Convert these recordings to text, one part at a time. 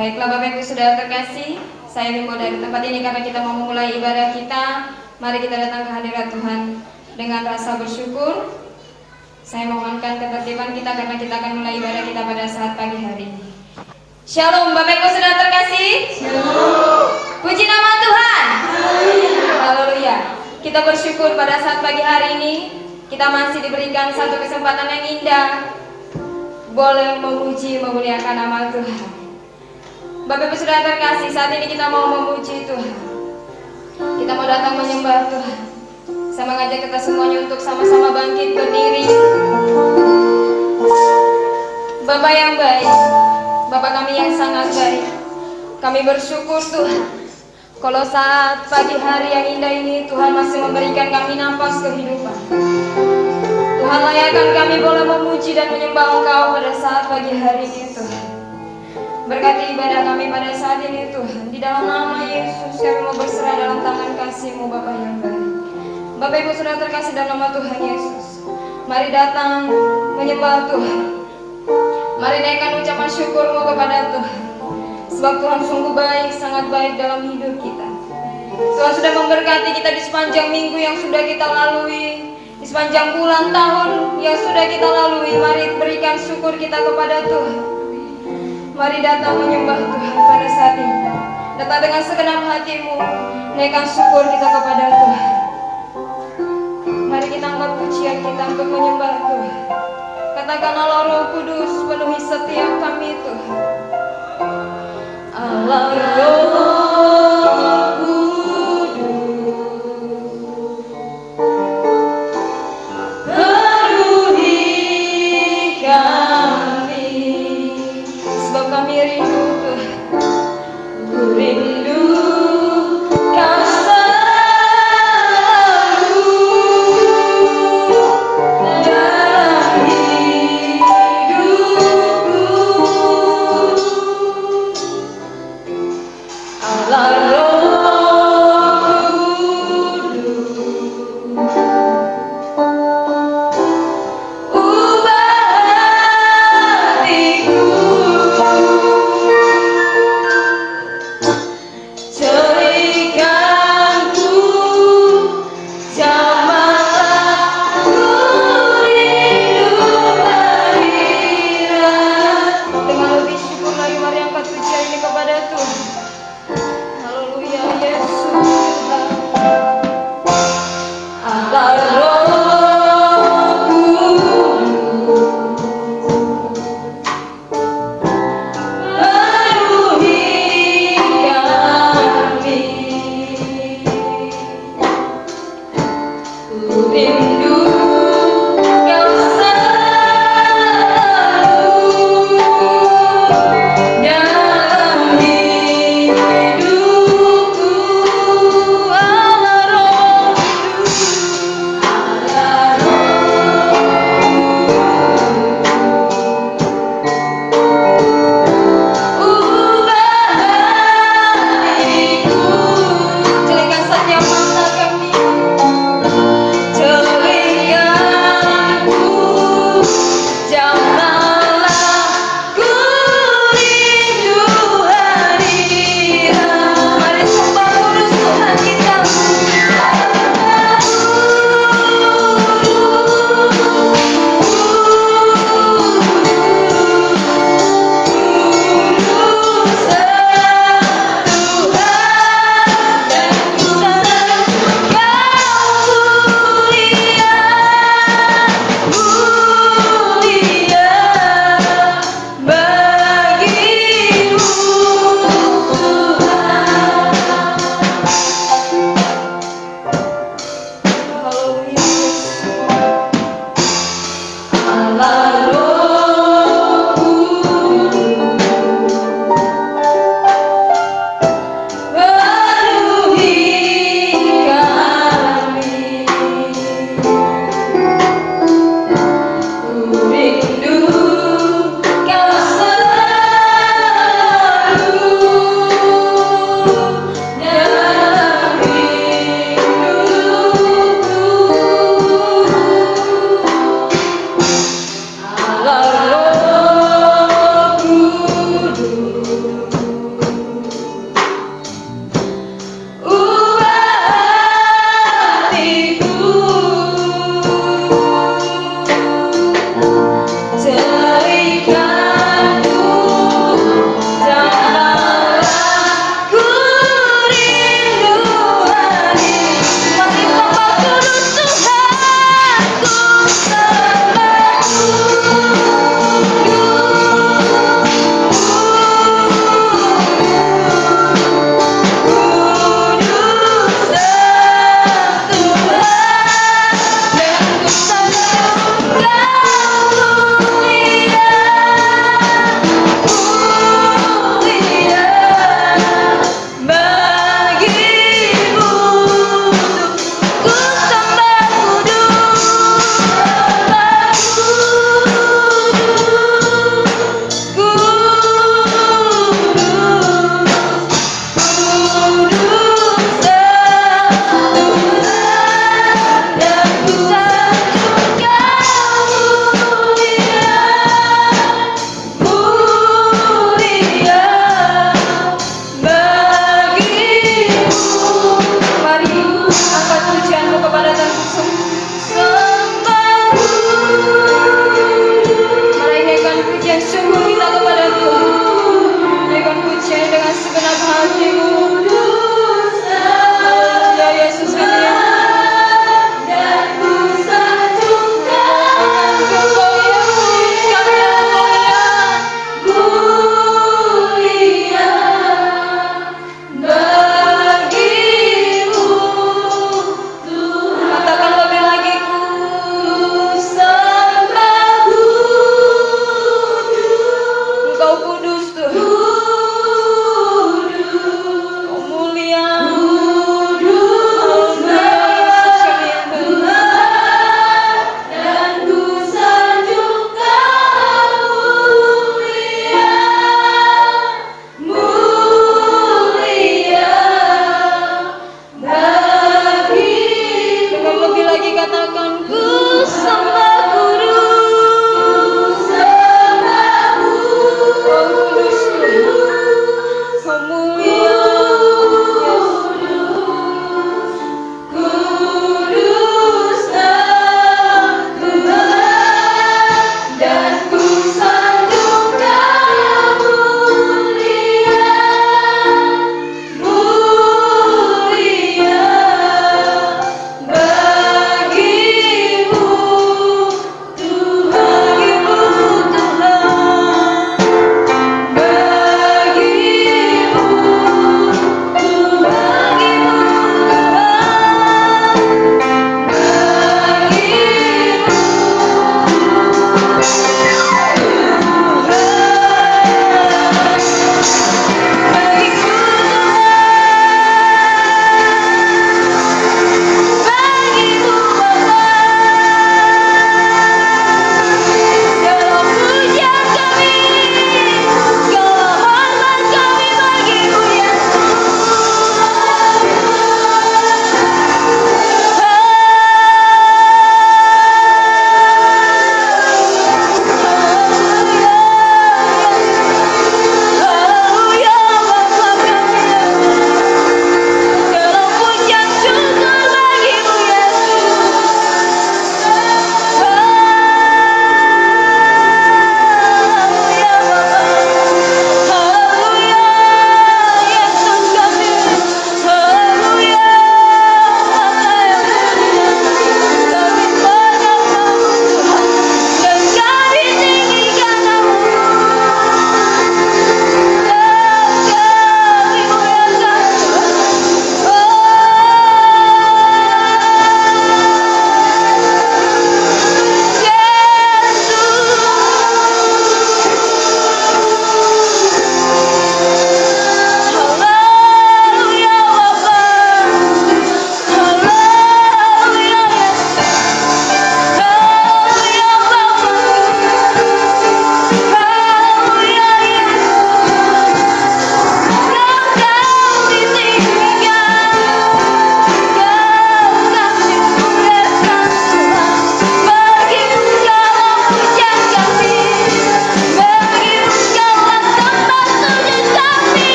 Baiklah Bapak Ibu Saudara terkasih, saya himbau dari tempat ini karena kita mau memulai ibadah kita. Mari kita datang ke hadirat Tuhan dengan rasa bersyukur. Saya mohonkan ketertiban kita karena kita akan mulai ibadah kita pada saat pagi hari ini. Shalom Bapak Ibu Saudara terkasih. Shalom. Puji nama Tuhan. Haleluya. Kita bersyukur pada saat pagi hari ini kita masih diberikan satu kesempatan yang indah, boleh memuji memuliakan nama Tuhan. Bapak Ibu Saudara terkasih, saat ini kita mau memuji Tuhan. Kita mau datang menyembah Tuhan. Saya mengajak kita semuanya untuk sama-sama bangkit berdiri. Bapak yang baik, Bapak kami yang sangat baik, kami bersyukur Tuhan Kalau saat pagi hari yang indah ini Tuhan masih memberikan kami nafas kehidupan, Tuhan layakkan kami boleh memuji dan menyembah Engkau pada saat pagi hari ini Tuhan. Berkati ibadah kami pada saat ini Tuhan. Di dalam nama Yesus kami mau berserah dalam tangan kasih-Mu Bapa yang baik. Bapak Ibu sudah terkasih dalam nama Tuhan Yesus, mari datang menyembah Tuhan. Mari naikkan ucapan syukur-Mu kepada Tuhan. Sebab Tuhan sungguh baik, sangat baik dalam hidup kita. Tuhan sudah memberkati kita di sepanjang minggu yang sudah kita lalui, di sepanjang bulan tahun yang sudah kita lalui. Mari berikan syukur kita kepada Tuhan. Mari datang menyembah Tuhan pada saat ini. Datang dengan segenap hatimu, naikkan syukur kita kepada Tuhan. Mari kita angkat pujian kita untuk menyembah Tuhan. Katakan Allah Roh Kudus penuhi setiap kami Tuhan. Allah Roh Kudus penuhi kami, sebab kami rindu Tuhan. Ku rindu Kau selalu dalam hidupku. Allah Roh Kudus, ubah hatiku, jadikanku jamaah ku rindu hadirat. Dengan lebih syukur lagi mari angkat pujian ini kepada Tuhan. Haleluya.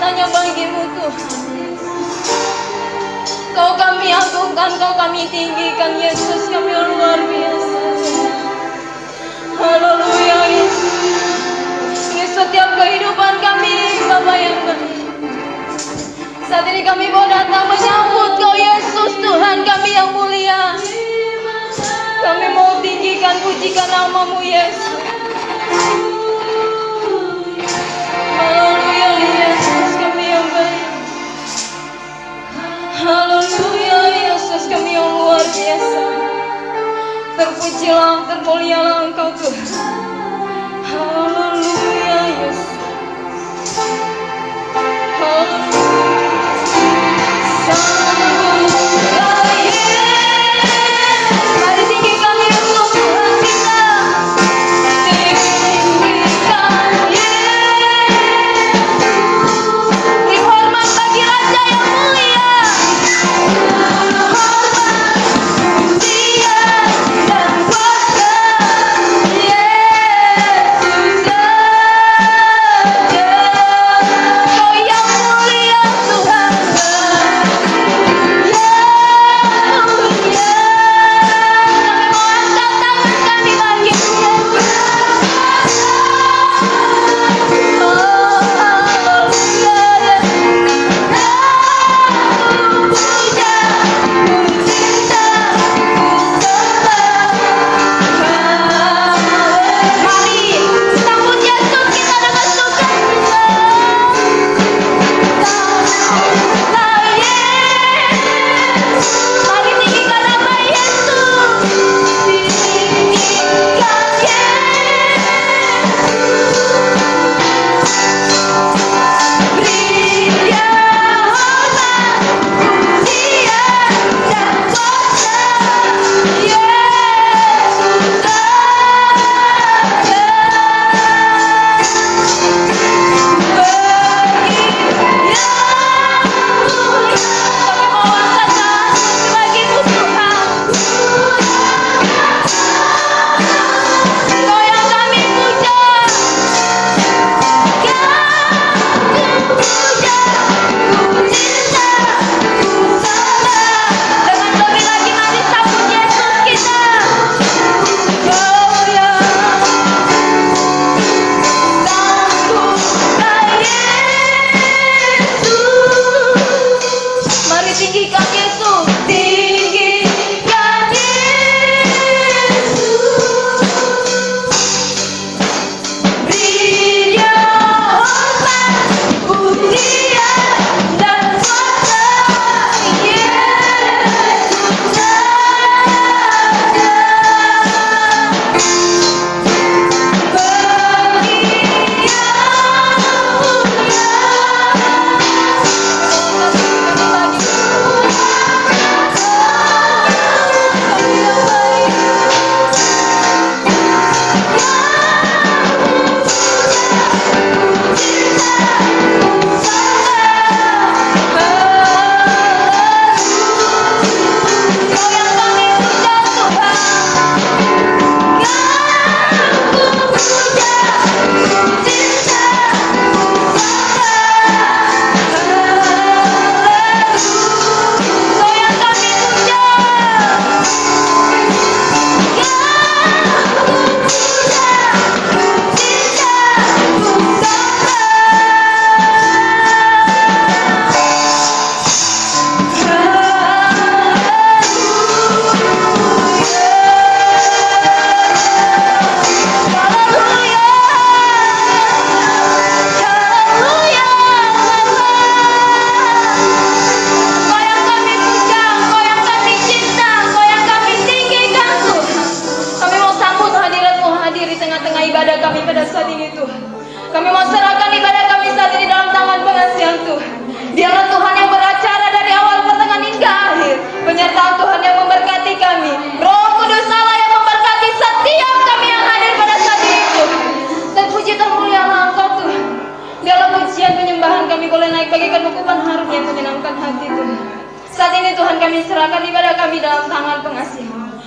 hanya bagimu Tuhan. Kau kami agungkan, Kau kami tinggikan Yesus, kami luar biasa. Haleluya Yesus. Ini setiap kehidupan kami Bapa yang baik. Saat ini kami mau datang menyambut Kau Yesus, Tuhan kami yang mulia. Kami mau tinggikan, pujikan nama-Mu Yesus. Haleluya Yesus, kami yang baik. Haleluya Yesus, kami yang luar biasa. Terpujilah, termulialah Engkau Tuhan. Haleluya Yesus. Haleluya. Mari tinggikan Yesus Tuhan kita. Tinggikan Yesus. Beri hormat bagi Raja yang mulia. Hormat Dia dan kuasa Yesus saja. Kau yang mulia Tuhan.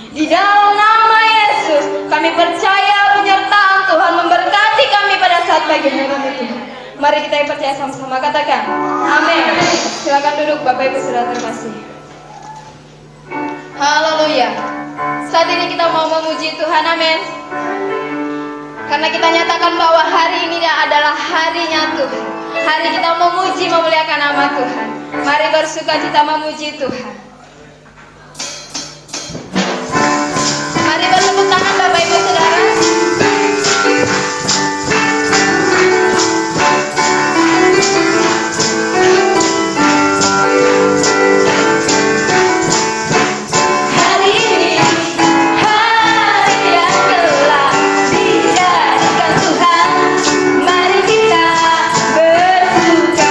Di dalam nama Yesus, kami percaya penyertaan Tuhan memberkati kami pada saat pagi hari ini. Mari kita yang percaya sama-sama katakan amin. Silakan duduk Bapak Ibu Saudara terkasih. Haleluya. Saat ini kita mau memuji Tuhan, amin. Karena kita nyatakan bahwa hari ini adalah harinya Tuhan. Hari kita memuji memuliakan nama Tuhan. Mari bersuka cita memuji Tuhan. Mari bertepuk tangan Bapak Ibu Saudara. Hari ini hari yang telah dijadikan Tuhan. Mari kita bersuka.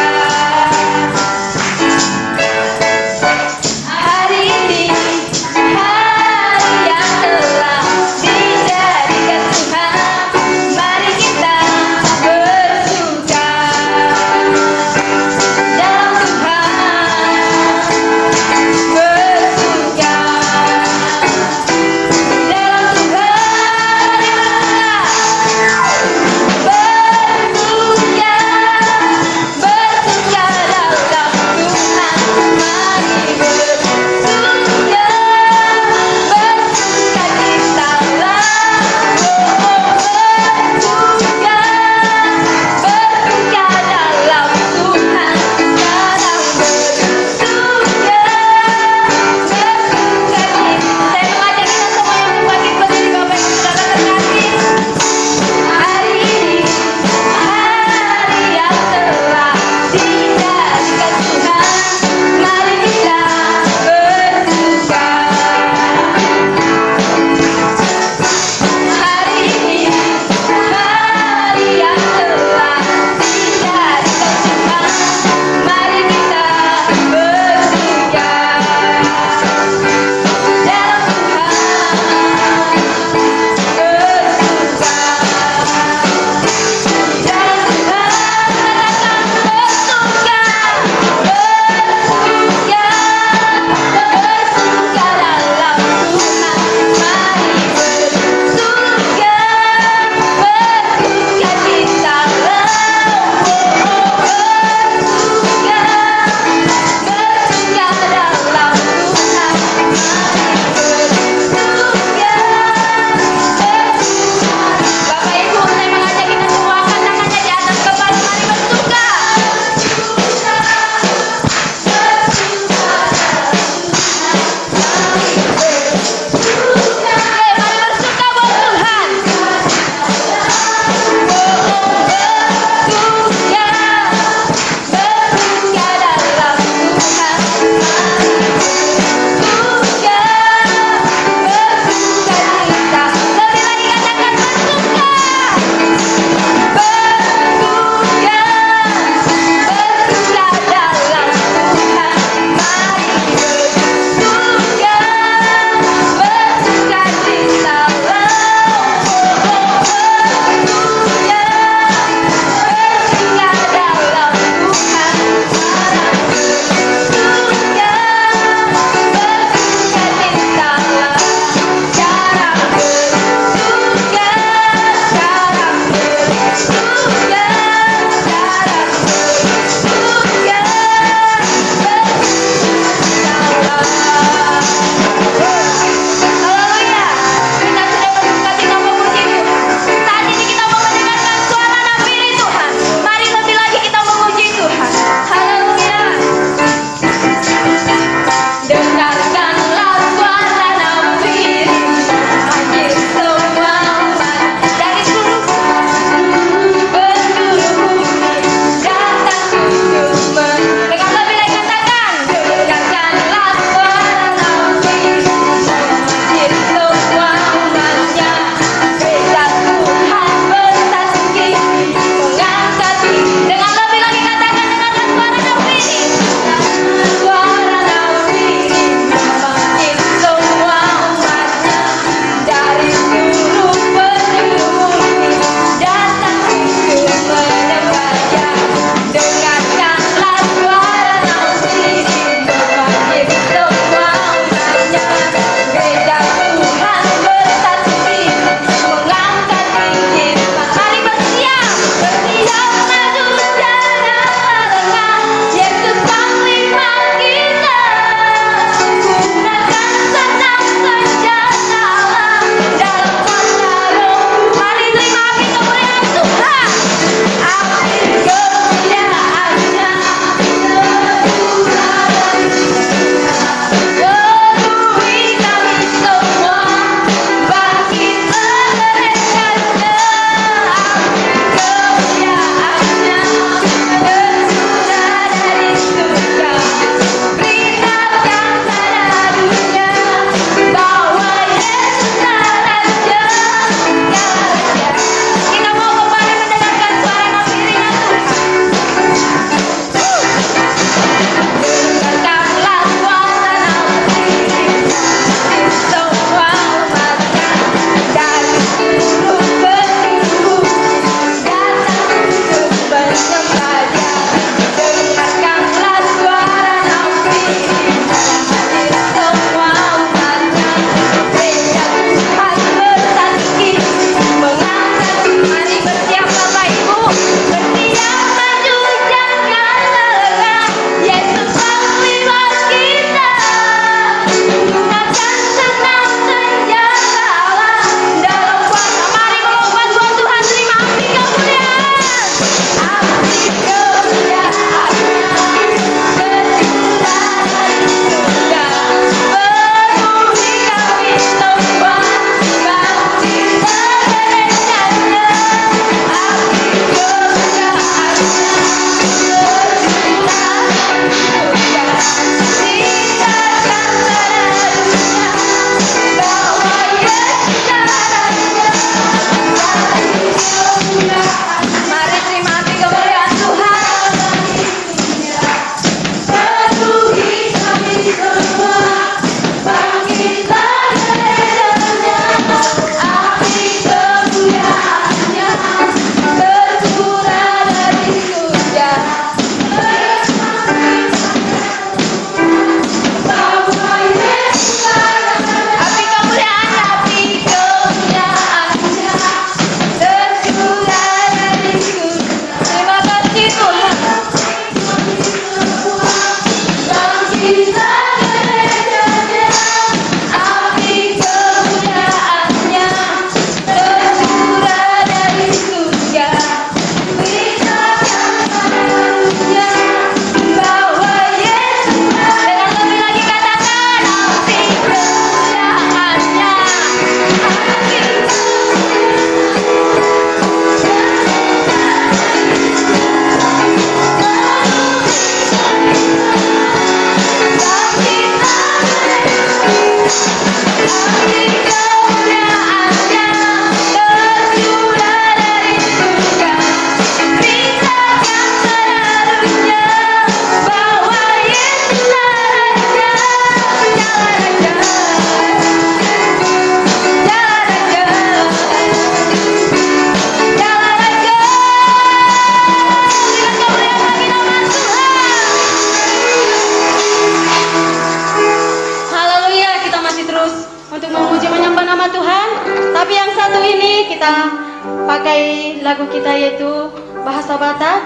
pakai lagu kita yaitu bahasa Batak.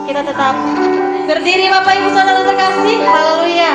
Kita tetap berdiri Bapak Ibu Saudara terkasih. Haleluya.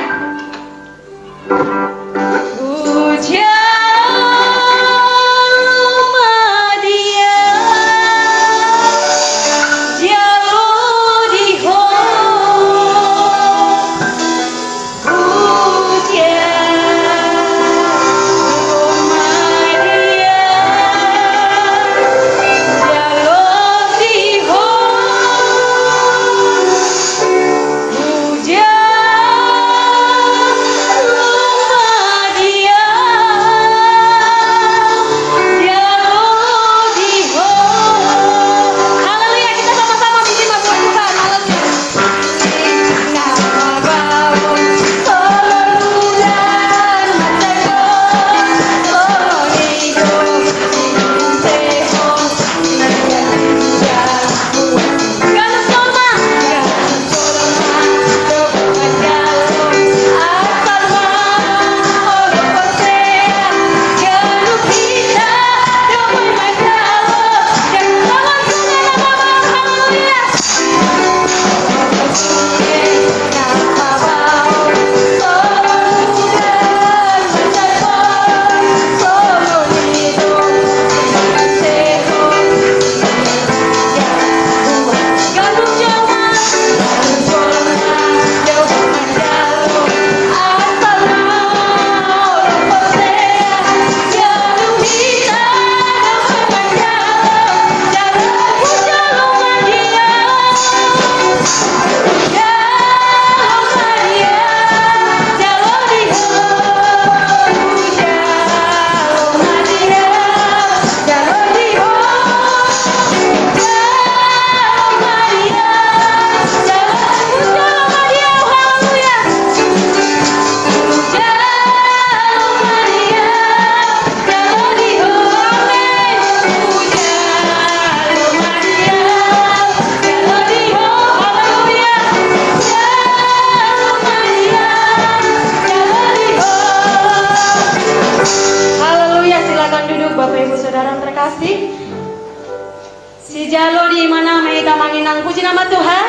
Si jalo di mana meita manginang, puji nama Tuhan.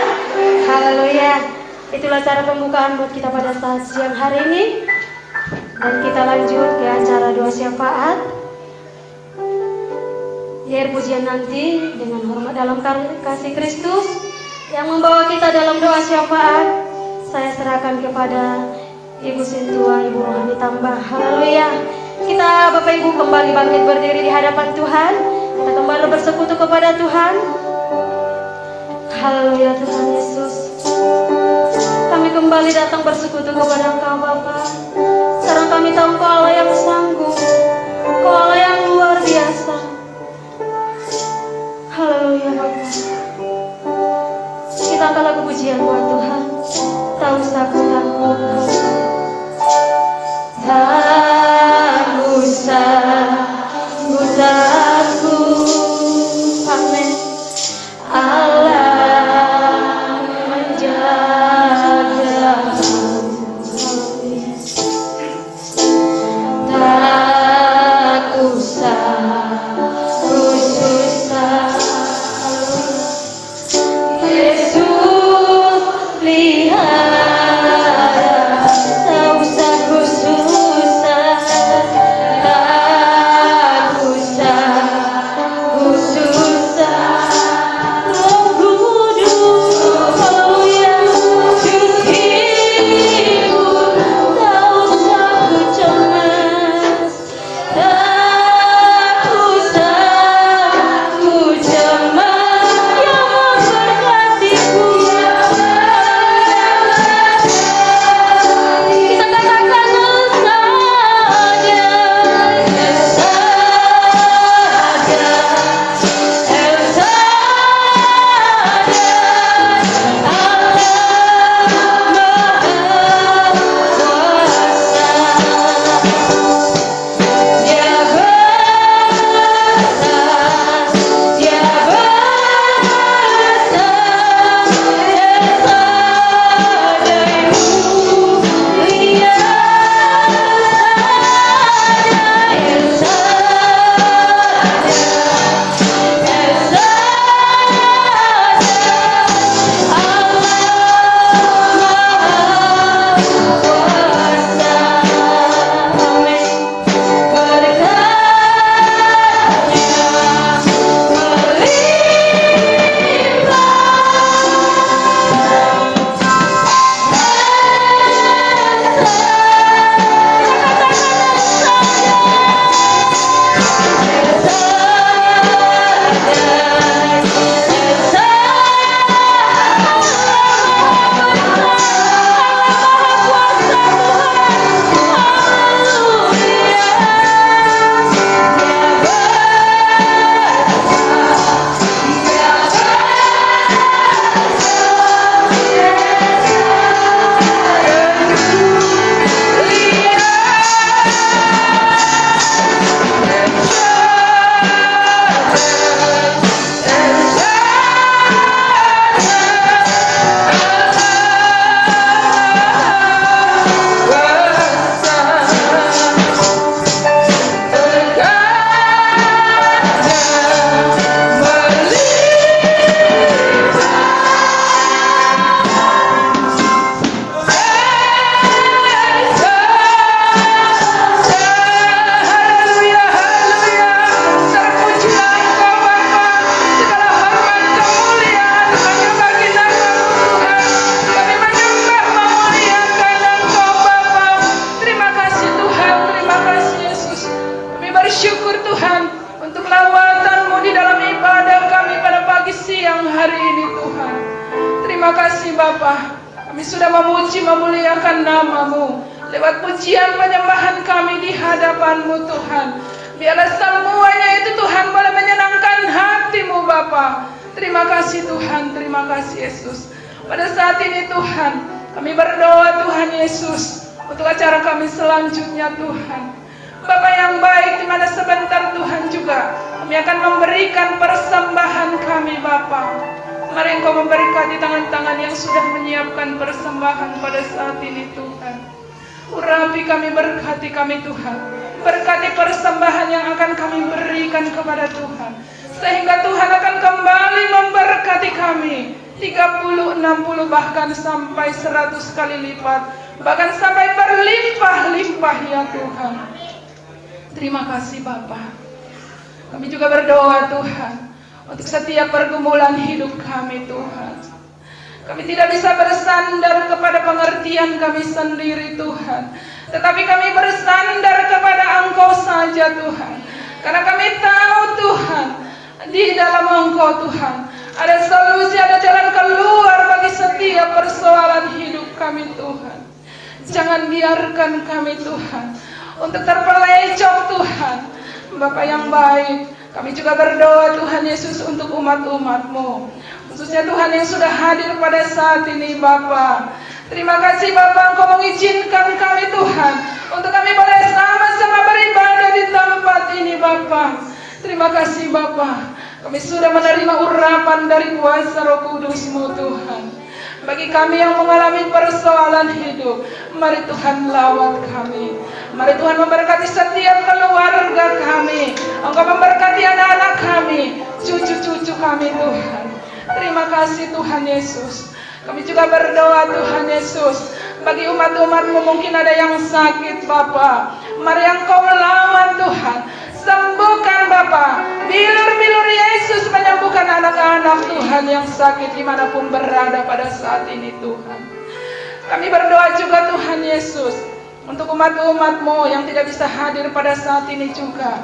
Haleluya. Itulah cara pembukaan buat kita pada saat siang hari ini. Dan kita lanjut ke acara doa syafaat. Biar pujian nanti dengan hormat dalam kasih Kristus yang membawa kita dalam doa syafaat, saya serahkan kepada Ibu Sintua, Ibu Rohani Tambah. Haleluya. Kita Bapak Ibu kembali bangkit berdiri di hadapan Tuhan. Kita kembali bersekutu kepada Tuhan. Haleluya Tuhan Yesus. Kami kembali datang bersekutu kepada Engkau Bapa. Karena kami tahu Engkau Allah yang sanggup, Engkau Allah yang luar biasa. Haleluya Bapa. Kita angkat lagu pujian buat Tuhan. Tak usah ku takut, tak usah ku takut. Amin. Allah menjaga. Tak usah ku susah. Yesus pelihara. Tak usah ku susah. Tak Bapa, kami sudah memuji memuliakan nama-Mu. Lewat pujian penyembahan kami di hadapan-Mu Tuhan. Biarlah semuanya itu Tuhan boleh menyenangkan hati-Mu Bapa. Terima kasih Tuhan, terima kasih Yesus. Pada saat ini Tuhan, kami berdoa Tuhan Yesus untuk acara kami selanjutnya Tuhan. Bapa yang baik, di mana sebentar Tuhan juga kami akan memberikan persembahan kami Bapa. Mari Engkau memberkati tangan-tangan yang sudah menyiapkan persembahan pada saat ini Tuhan. Urapi kami, berkati kami Tuhan. Berkati persembahan yang akan kami berikan kepada Tuhan. Sehingga Tuhan akan kembali memberkati kami 30, 60 bahkan sampai 100 kali lipat. Bahkan sampai berlimpah-limpah ya Tuhan. Terima kasih Bapa. Kami juga berdoa Tuhan untuk setiap pergumulan hidup kami Tuhan. Kami tidak bisa bersandar kepada pengertian kami sendiri Tuhan, tetapi kami bersandar kepada Engkau saja Tuhan. Karena kami tahu Tuhan, di dalam Engkau Tuhan ada solusi, ada jalan keluar bagi setiap persoalan hidup kami Tuhan. Jangan biarkan kami Tuhan untuk terpelecok Tuhan. Bapa yang baik, kami juga berdoa Tuhan Yesus untuk umat-umat-Mu, khususnya Tuhan yang sudah hadir pada saat ini Bapa. Terima kasih Bapa, Engkau mengizinkan kami Tuhan untuk kami boleh sama-sama beribadah di tempat ini Bapa. Terima kasih Bapa, kami sudah menerima urapan dari kuasa Roh Kudus-Mu Tuhan. Bagi kami yang mengalami persoalan hidup, mari Tuhan lawat kami. Mari Tuhan memberkati setiap keluarga kami. Engkau memberkati anak-anak kami, cucu-cucu kami Tuhan. Terima kasih Tuhan Yesus. Kami juga berdoa Tuhan Yesus, bagi umat-umat-Mu mungkin ada yang sakit Bapa. Mari Engkau lawan Tuhan. Sembuhkan Bapa. Bilur-bilur Yesus menyembuhkan anak-anak Tuhan yang sakit dimanapun berada pada saat ini Tuhan. Kami berdoa juga Tuhan Yesus untuk umat-umat-Mu yang tidak bisa hadir pada saat ini juga.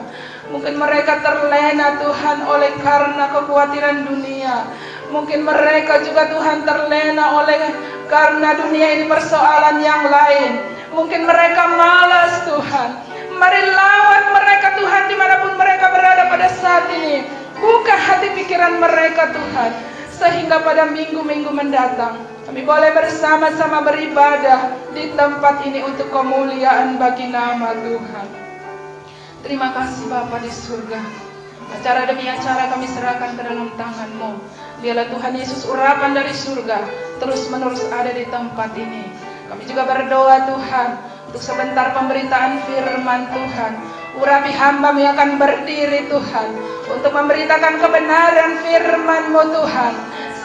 Mungkin mereka terlena Tuhan oleh karena kekhawatiran dunia. Mungkin mereka juga Tuhan terlena oleh karena dunia ini persoalan yang lain. Mungkin mereka malas Tuhan. Mari lawat mereka Tuhan dimanapun mereka berada pada saat ini. Buka hati pikiran mereka Tuhan, sehingga pada minggu-minggu mendatang kami boleh bersama-sama beribadah di tempat ini untuk kemuliaan bagi nama Tuhan. Terima kasih Bapa di surga. Acara demi acara kami serahkan ke dalam tangan-Mu. Biarlah Tuhan Yesus urapan dari surga terus menerus ada di tempat ini. Kami juga berdoa Tuhan untuk sebentar pemberitaan firman Tuhan. Urapi hamba-Mu yang akan berdiri Tuhan untuk memberitakan kebenaran firman-Mu Tuhan.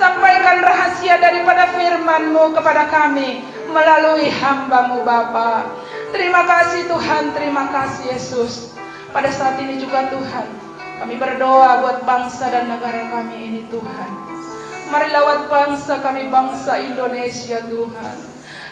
Sampaikan rahasia daripada firman-Mu kepada kami melalui hamba-Mu Bapa. Terima kasih Tuhan, terima kasih Yesus. Pada saat ini juga Tuhan, kami berdoa buat bangsa dan negara kami ini Tuhan. Mari lawat bangsa kami, bangsa Indonesia Tuhan.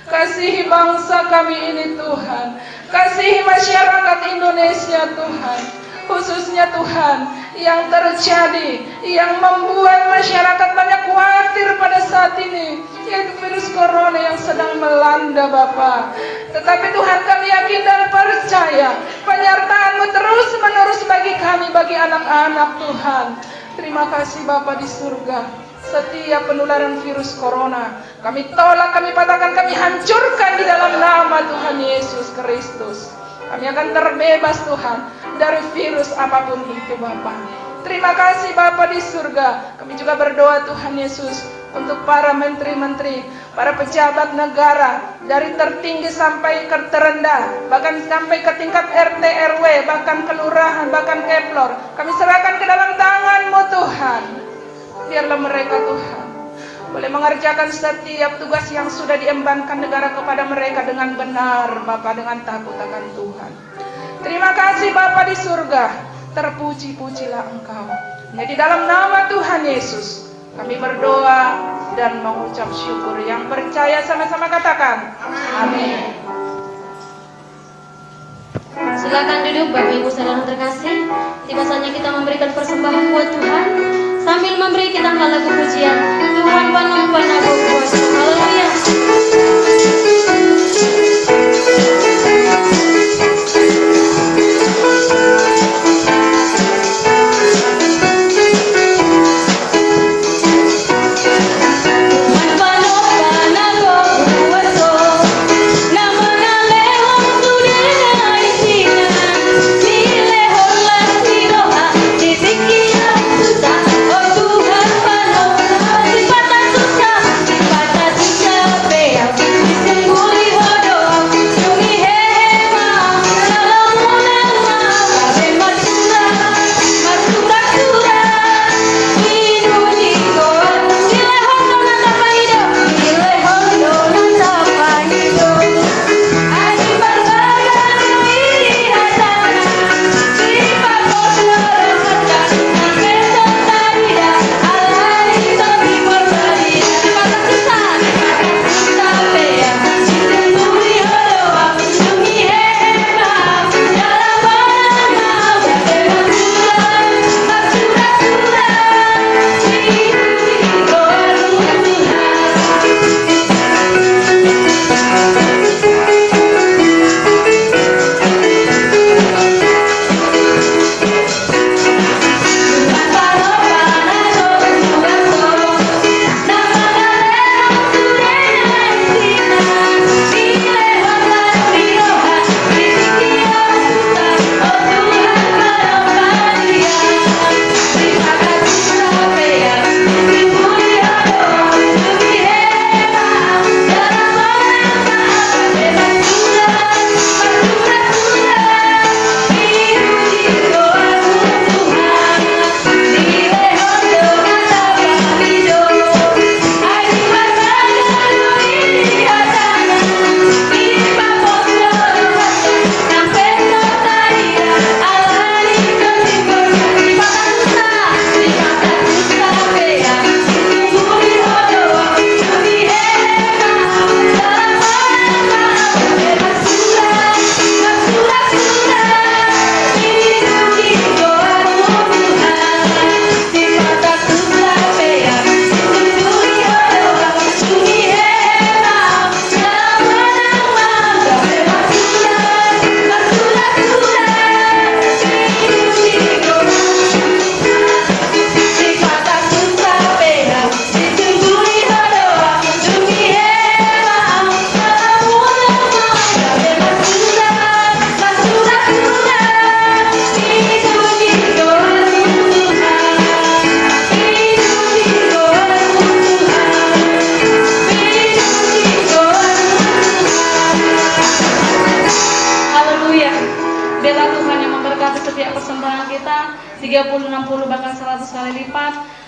Kasihi bangsa kami ini Tuhan. Kasihi masyarakat Indonesia Tuhan. Khususnya Tuhan yang terjadi, yang membuat masyarakat banyak khawatir pada saat ini, yaitu virus corona yang sedang melanda Bapa. Tetapi Tuhan kami yakin dan percaya penyertaan-Mu terus menerus bagi kami, bagi anak-anak Tuhan. Terima kasih Bapa di surga. Setiap penularan virus corona kami tolak, kami patahkan, kami hancurkan di dalam nama Tuhan Yesus Kristus. Kami akan terbebas Tuhan dari virus apapun itu Bapa. Terima kasih Bapa di surga. Kami juga berdoa Tuhan Yesus untuk para menteri-menteri, para pejabat negara, dari tertinggi sampai ke terendah, bahkan sampai ke tingkat RT RW, bahkan kelurahan, bahkan keplor. Kami serahkan ke dalam tangan-Mu Tuhan. Biarlah mereka Tuhan boleh mengerjakan setiap tugas yang sudah diembankan negara kepada mereka dengan benar Bapa, dengan takut akan Tuhan. Terima kasih Bapa di surga. Terpuji-pujilah Engkau. Di dalam nama Tuhan Yesus kami berdoa dan mengucap syukur. Yang percaya sama-sama katakan amin. Silakan duduk Bapak Ibu saudara terkasih. Tiba saatnya kita memberikan persembahan buat Tuhan sambil memberi kita lagu pujian Tuhan penuh kuasa.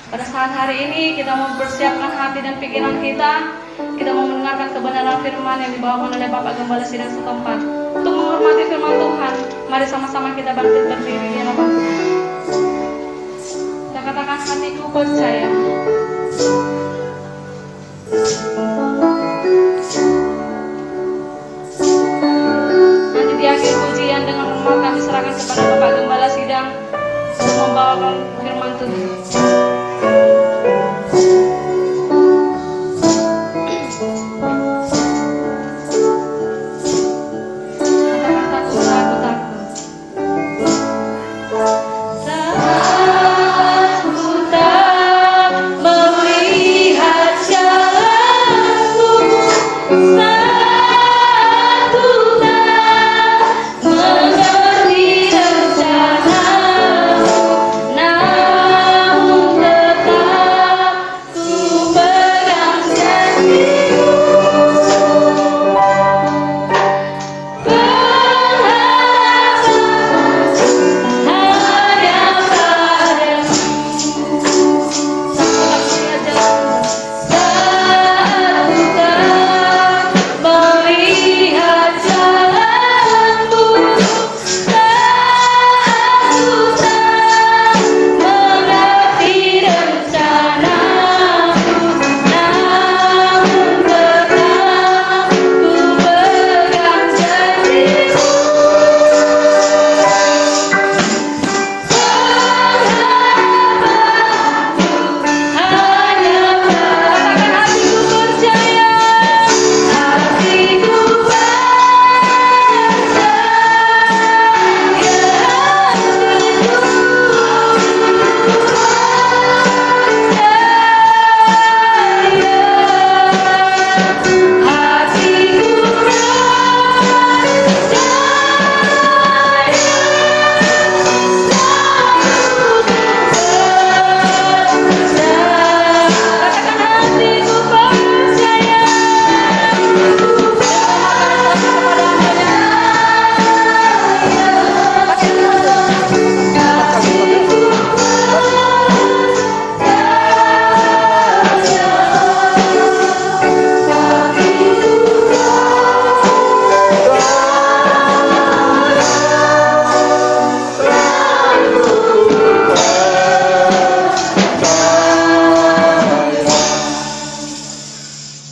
Pada saat hari ini kita mau mempersiapkan hati dan pikiran kita mau mendengarkan kebenaran firman yang dibawakan oleh Bapak Gembala Sidang setempat. Untuk menghormati firman Tuhan, mari sama-sama kita bangkit berdiri di hadapan Tuhan. Kita katakan, hatiku percaya. Nanti di akhir pujian dengan hormat kami serahkan kepada Bapak Gembala Sidang untuk membawakan firman Tuhan.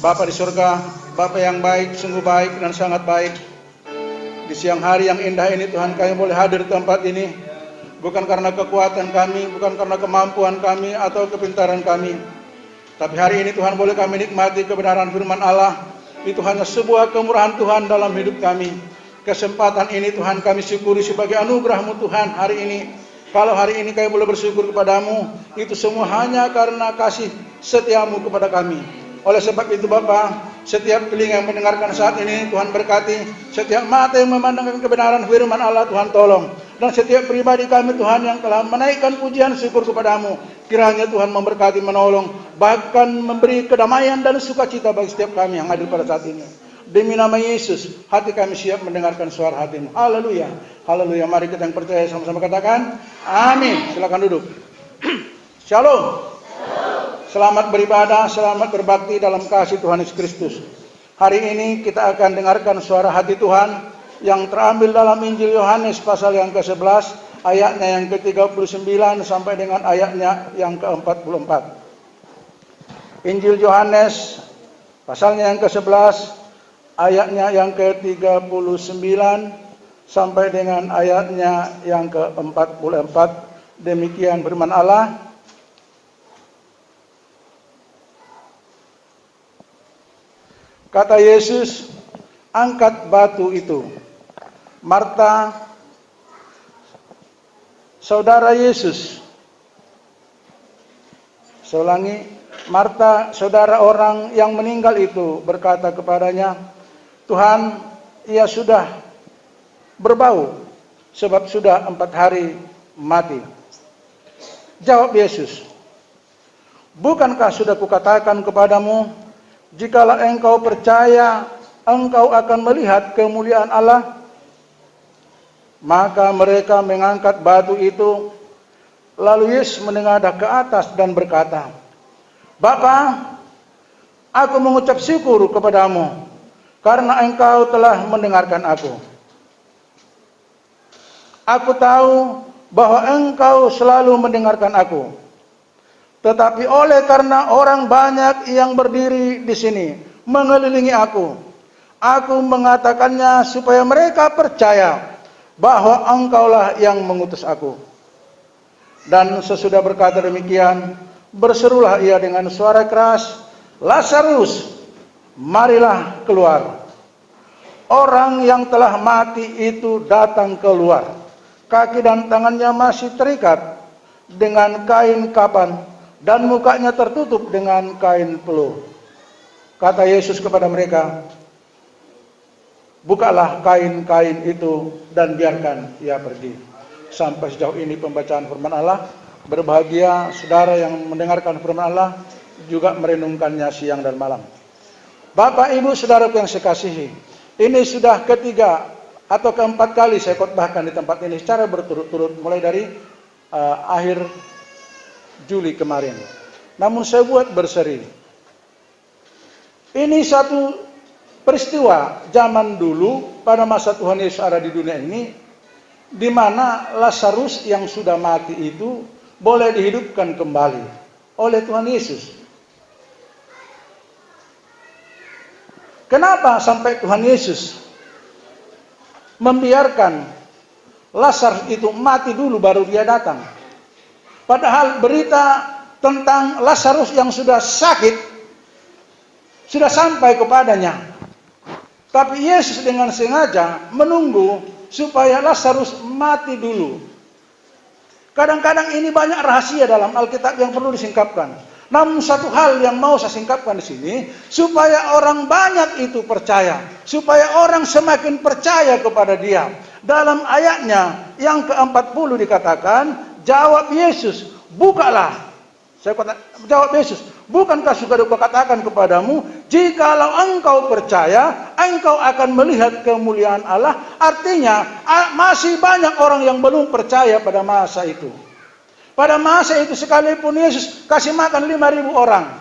Bapa di surga, Bapa yang baik, sungguh baik dan sangat baik. Di siang hari yang indah ini Tuhan, kami boleh hadir di tempat ini. Bukan karena kekuatan kami, bukan karena kemampuan kami atau kepintaran kami. Tapi hari ini Tuhan boleh kami nikmati kebenaran firman Allah. Itu hanya sebuah kemurahan Tuhan dalam hidup kami. Kesempatan ini Tuhan kami syukuri sebagai anugerah-Mu Tuhan hari ini. Kalau hari ini kami boleh bersyukur kepadamu, itu semua hanya karena kasih setiamu kepada kami. Oleh sebab itu Bapa, setiap telinga yang mendengarkan saat ini Tuhan berkati, setiap mata yang memandangkan kebenaran firman Allah Tuhan tolong, dan setiap pribadi kami Tuhan yang telah menaikkan pujian syukur kepadamu, kiranya Tuhan memberkati, menolong, bahkan memberi kedamaian dan sukacita bagi setiap kami yang hadir pada saat ini. Demi nama Yesus, hati kami siap mendengarkan suara hati-Mu. Haleluya, haleluya. Mari kita yang percaya sama-sama katakan amin. Silakan duduk. Shalom. Selamat beribadah, selamat berbakti dalam kasih Tuhan Yesus Kristus. Hari ini kita akan dengarkan suara hati Tuhan yang terambil dalam Injil Yohanes pasal yang ke-11, ayatnya yang ke-39 sampai dengan ayatnya yang ke-44. Injil Yohanes pasalnya yang ke-11, ayatnya yang ke-39 sampai dengan ayatnya yang ke-44. Demikian firman Allah. Kata Yesus, angkat batu itu. Marta, saudara Yesus. Saya ulangi, Marta, saudara orang yang meninggal itu, berkata kepadanya, Tuhan, ia sudah berbau, sebab sudah 4 hari mati. Jawab Yesus, bukankah sudah kukatakan kepadamu, jikalau engkau percaya, engkau akan melihat kemuliaan Allah. Maka mereka mengangkat batu itu. Lalu Yesus menengadah ke atas dan berkata, Bapa, aku mengucap syukur kepadamu karena engkau telah mendengarkan aku. Aku tahu bahwa engkau selalu mendengarkan aku. Tetapi oleh karena orang banyak yang berdiri di sini mengelilingi aku mengatakannya supaya mereka percaya bahwa engkaulah yang mengutus aku. Dan sesudah berkata demikian, berserulah ia dengan suara keras, Lazarus, marilah keluar. Orang yang telah mati itu datang keluar. Kaki dan tangannya masih terikat dengan kain kapan dan mukanya tertutup dengan kain peluh. Kata Yesus kepada mereka, bukalah kain-kain itu dan biarkan ia pergi. Sampai sejauh ini pembacaan firman Allah. Berbahagia saudara yang mendengarkan firman Allah, juga merenungkannya siang dan malam. Bapak, Ibu, saudaraku yang saya kasihi, ini sudah ketiga atau keempat kali saya khotbahkan di tempat ini secara berturut-turut mulai dari akhir Juli kemarin. Namun saya buat berseri. Ini satu peristiwa zaman dulu pada masa Tuhan Yesus ada di dunia ini, di mana Lazarus yang sudah mati itu boleh dihidupkan kembali oleh Tuhan Yesus. Kenapa sampai Tuhan Yesus membiarkan Lazarus itu mati dulu baru dia datang? Padahal berita tentang Lazarus yang sudah sakit sudah sampai kepadanya. Tapi Yesus dengan sengaja menunggu supaya Lazarus mati dulu. Kadang-kadang ini banyak rahasia dalam Alkitab yang perlu disingkapkan. Namun satu hal yang mau saya singkapkan di sini, supaya orang banyak itu percaya, supaya orang semakin percaya kepada Dia. Dalam ayatnya yang ke-40 dikatakan, jawab Yesus, bukalah. Jawab Yesus, bukankah sudah kukatakan kepadamu, jikalau engkau percaya, engkau akan melihat kemuliaan Allah. Artinya masih banyak orang yang belum percaya pada masa itu. Pada masa itu sekalipun Yesus kasih makan 5.000 orang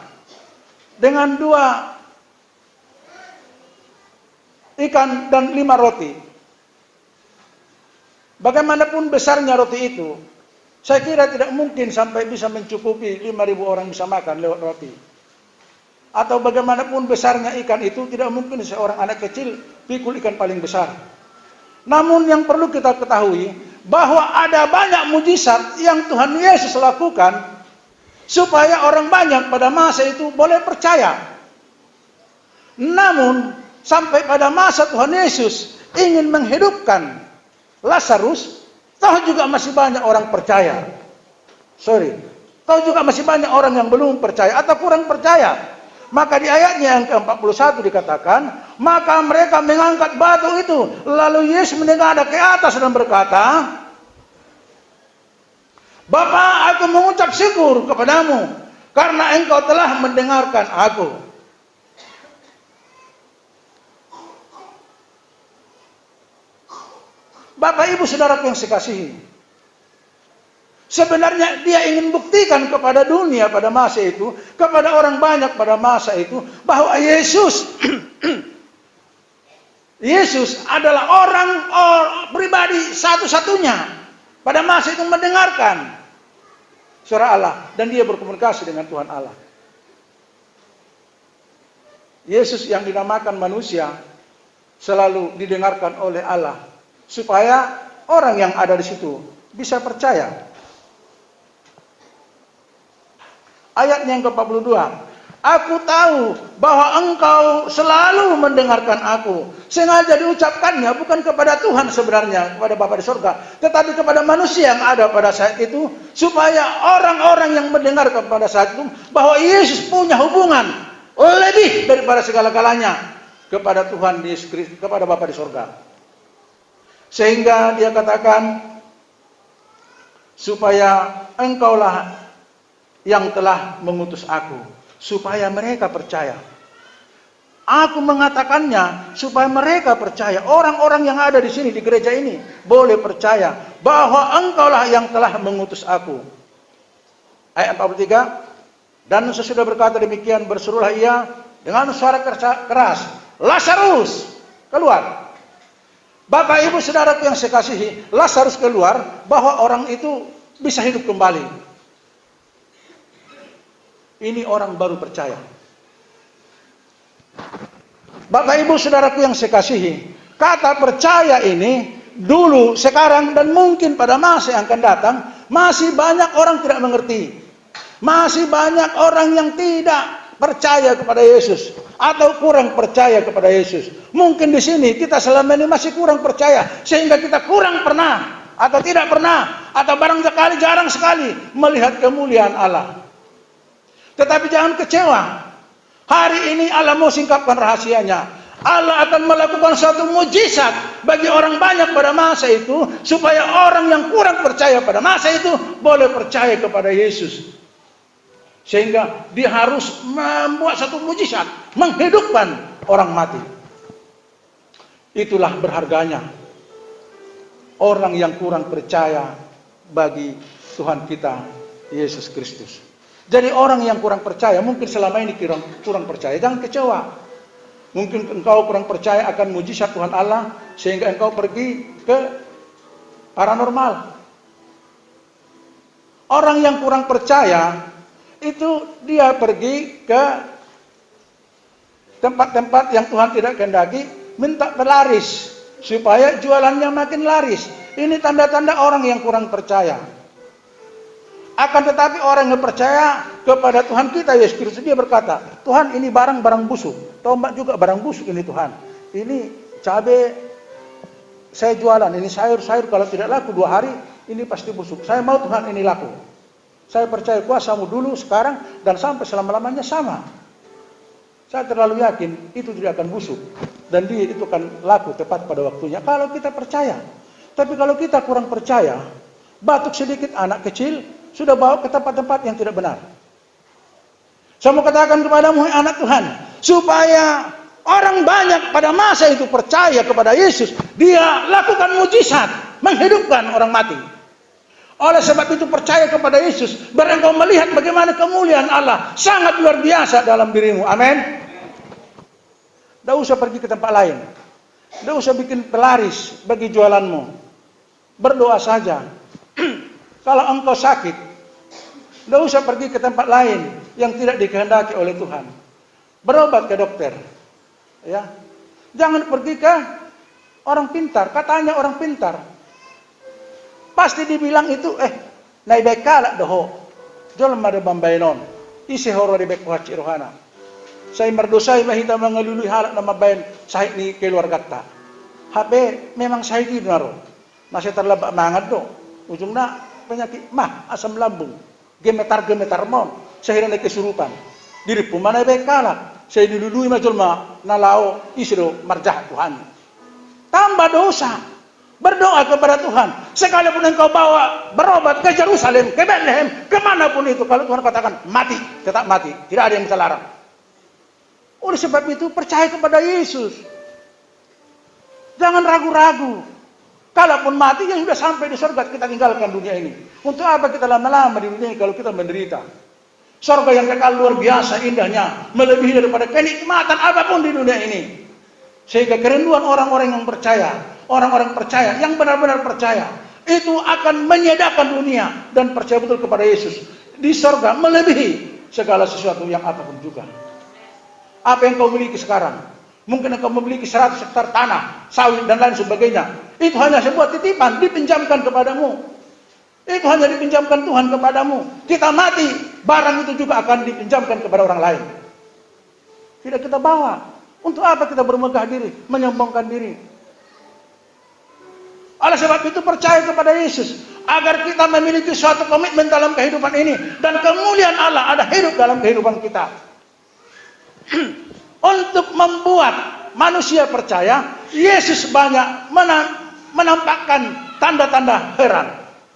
dengan 2 ikan dan 5 roti. Bagaimanapun besarnya roti itu, saya kira tidak mungkin sampai bisa mencukupi 5.000 orang bisa makan lewat roti. Atau bagaimanapun besarnya ikan itu, tidak mungkin seorang anak kecil pikul ikan paling besar. Namun yang perlu kita ketahui, bahwa ada banyak mujizat yang Tuhan Yesus lakukan, supaya orang banyak pada masa itu boleh percaya. Namun, sampai pada masa Tuhan Yesus ingin menghidupkan Lazarus, tahu juga masih banyak orang percaya. Tahu juga masih banyak orang yang belum percaya atau kurang percaya. Maka di ayatnya yang ke-41 dikatakan, maka mereka mengangkat batu itu. Lalu Yesus menengadah ke atas dan berkata, Bapa, aku mengucap syukur kepadamu karena engkau telah mendengarkan aku. Bapak, Ibu, saudaraku yang saya kasihi, sebenarnya dia ingin buktikan kepada dunia pada masa itu, kepada orang banyak pada masa itu, bahwa Yesus adalah orang pribadi satu-satunya pada masa itu mendengarkan suara Allah dan dia berkomunikasi dengan Tuhan Allah. Yesus yang dinamakan manusia selalu didengarkan oleh Allah supaya orang yang ada di situ bisa percaya. Ayat yang ke-42, aku tahu bahwa engkau selalu mendengarkan aku. Sengaja diucapkannya bukan kepada Tuhan sebenarnya, kepada Bapa di surga, tetapi kepada manusia yang ada pada saat itu, supaya orang-orang yang mendengarkan pada saat itu bahwa Yesus punya hubungan lebih daripada segala-galanya kepada Tuhan Yesus Kristus, kepada Bapa di surga. Sehingga dia katakan, supaya engkaulah yang telah mengutus aku, supaya mereka percaya. Aku mengatakannya supaya mereka percaya. Orang-orang yang ada di sini di gereja ini boleh percaya bahwa engkaulah yang telah mengutus aku. Ayat 43. Dan sesudah berkata demikian, berserulah ia dengan suara keras, Lazarus, keluar. Bapak Ibu Saudaraku yang saya kasihi, Lazarus keluar bahwa orang itu bisa hidup kembali. Ini orang baru percaya. Bapak Ibu Saudaraku yang saya kasihi, kata percaya ini dulu, sekarang, dan mungkin pada masa yang akan datang, masih banyak orang tidak mengerti. Masih banyak orang yang tidak percaya kepada Yesus atau kurang percaya kepada Yesus. Mungkin di sini kita selama ini masih kurang percaya sehingga kita kurang pernah atau tidak pernah atau barang sekali jarang sekali melihat kemuliaan Allah. Tetapi jangan kecewa. Hari ini Allah mau singkapkan rahasianya. Allah akan melakukan suatu mujizat bagi orang banyak pada masa itu supaya orang yang kurang percaya pada masa itu boleh percaya kepada Yesus. Sehingga dia harus membuat satu mujizat, menghidupkan orang mati. Itulah berharganya orang yang kurang percaya bagi Tuhan kita Yesus Kristus. Jadi orang yang kurang percaya, mungkin selama ini kurang percaya, jangan kecewa. Mungkin engkau kurang percaya akan mujizat Tuhan Allah sehingga engkau pergi ke paranormal. Orang yang kurang percaya itu dia pergi ke tempat-tempat yang Tuhan tidak kehendaki, minta pelaris supaya jualannya makin laris. Ini tanda-tanda orang yang kurang percaya. Akan tetapi orang yang percaya kepada Tuhan kita Yesus Kristus, dia berkata, Tuhan ini barang-barang busuk, tombak juga barang busuk ini Tuhan. Ini cabai saya jualan, ini sayur-sayur kalau tidak laku 2 hari, ini pasti busuk. Saya mau Tuhan ini laku. Saya percaya kuasamu dulu, sekarang, dan sampai selama-lamanya sama. Saya terlalu yakin itu tidak akan busuk. Dan dia itu akan laku tepat pada waktunya. Kalau kita percaya. Tapi kalau kita kurang percaya, batuk sedikit anak kecil, sudah bawa ke tempat-tempat yang tidak benar. Saya mau katakan kepadamu, anak Tuhan, supaya orang banyak pada masa itu percaya kepada Yesus, dia lakukan mujizat, menghidupkan orang mati. Oleh sebab itu percaya kepada Yesus, biar engkau melihat bagaimana kemuliaan Allah sangat luar biasa dalam dirimu. Amin. Tidak usah pergi ke tempat lain. Tidak usah bikin pelaris bagi jualanmu. Berdoa saja. Kalau engkau sakit, tidak usah pergi ke tempat lain yang tidak dikehendaki oleh Tuhan. Berobat ke dokter. Ya. Jangan pergi ke orang pintar. Katanya orang pintar. Pasti dibilang itu, naibek kalak doho. Jolom ada bambainon. Isi horo di bekwaci rohana. Saya merdosai mahita mengelului halak nama bayan sahit ni keluar kata. HP memang sahit itu naro. Masih terlebak mangat do. Ujungnya penyakit asam lambung. Gemetar-gemetar mon. Saya hendak kesurupan. Diri pun mana baik kalak. Saya dilului majulma nalao isi do marjah Tuhan. Tambah dosa. Berdoa kepada Tuhan. Sekalipun engkau bawa berobat ke Yerusalem, ke Bethlehem, kemanapun itu. Kalau Tuhan katakan mati, tetap mati. Tidak ada yang bisa larang. Oleh sebab itu percaya kepada Yesus. Jangan ragu-ragu. Kalaupun mati ya sudah sampai di surga, kita tinggalkan dunia ini. Untuk apa kita lama-lama di dunia ini kalau kita menderita? Surga yang kekal luar biasa indahnya, melebihi daripada kenikmatan apapun di dunia ini. Sehingga kerinduan orang-orang yang percaya, orang-orang percaya, yang benar-benar percaya, itu akan menyedarkan dunia dan percaya betul kepada Yesus. Di surga melebihi segala sesuatu yang apapun juga. Apa yang kau miliki sekarang? Mungkin engkau memiliki 100 hektar tanah, sawit dan lain sebagainya. Itu hanya sebuah titipan, dipinjamkan kepadamu. Itu hanya dipinjamkan Tuhan kepadamu. Kita mati, barang itu juga akan dipinjamkan kepada orang lain. Tidak kita bawa. Untuk apa kita bermegah diri, menyombongkan diri? Oleh sebab itu percaya kepada Yesus. Agar kita memiliki suatu komitmen dalam kehidupan ini. Dan kemuliaan Allah ada hidup dalam kehidupan kita. Untuk membuat manusia percaya, Yesus banyak menampakkan tanda-tanda heran.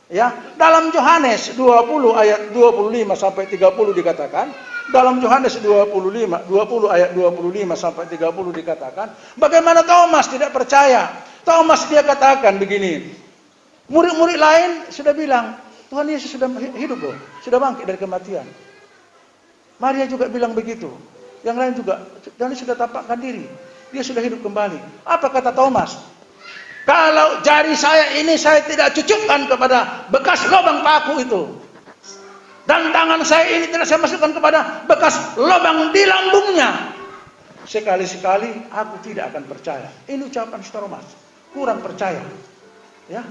Ya, dalam Yohanes 20 ayat 25 sampai 30 dikatakan, dalam Yohanes 20 ayat 25 sampai 30 dikatakan, bagaimana Thomas tidak percaya. Thomas dia katakan begini, murid-murid lain sudah bilang, Tuhan Yesus sudah hidup loh. sudah bangkit dari kematian. Maria juga bilang begitu. Yang lain juga, dan dia sudah tampakkan diri. Dia sudah hidup kembali. Apa kata Thomas? Kalau jari saya ini saya tidak cucukkan kepada bekas lubang paku itu. Dan tangan saya ini tidak saya masukkan kepada bekas lubang di lambungnya. Sekali-sekali aku tidak akan percaya. Ini ucapan Thomas. Kurang percaya. Ya,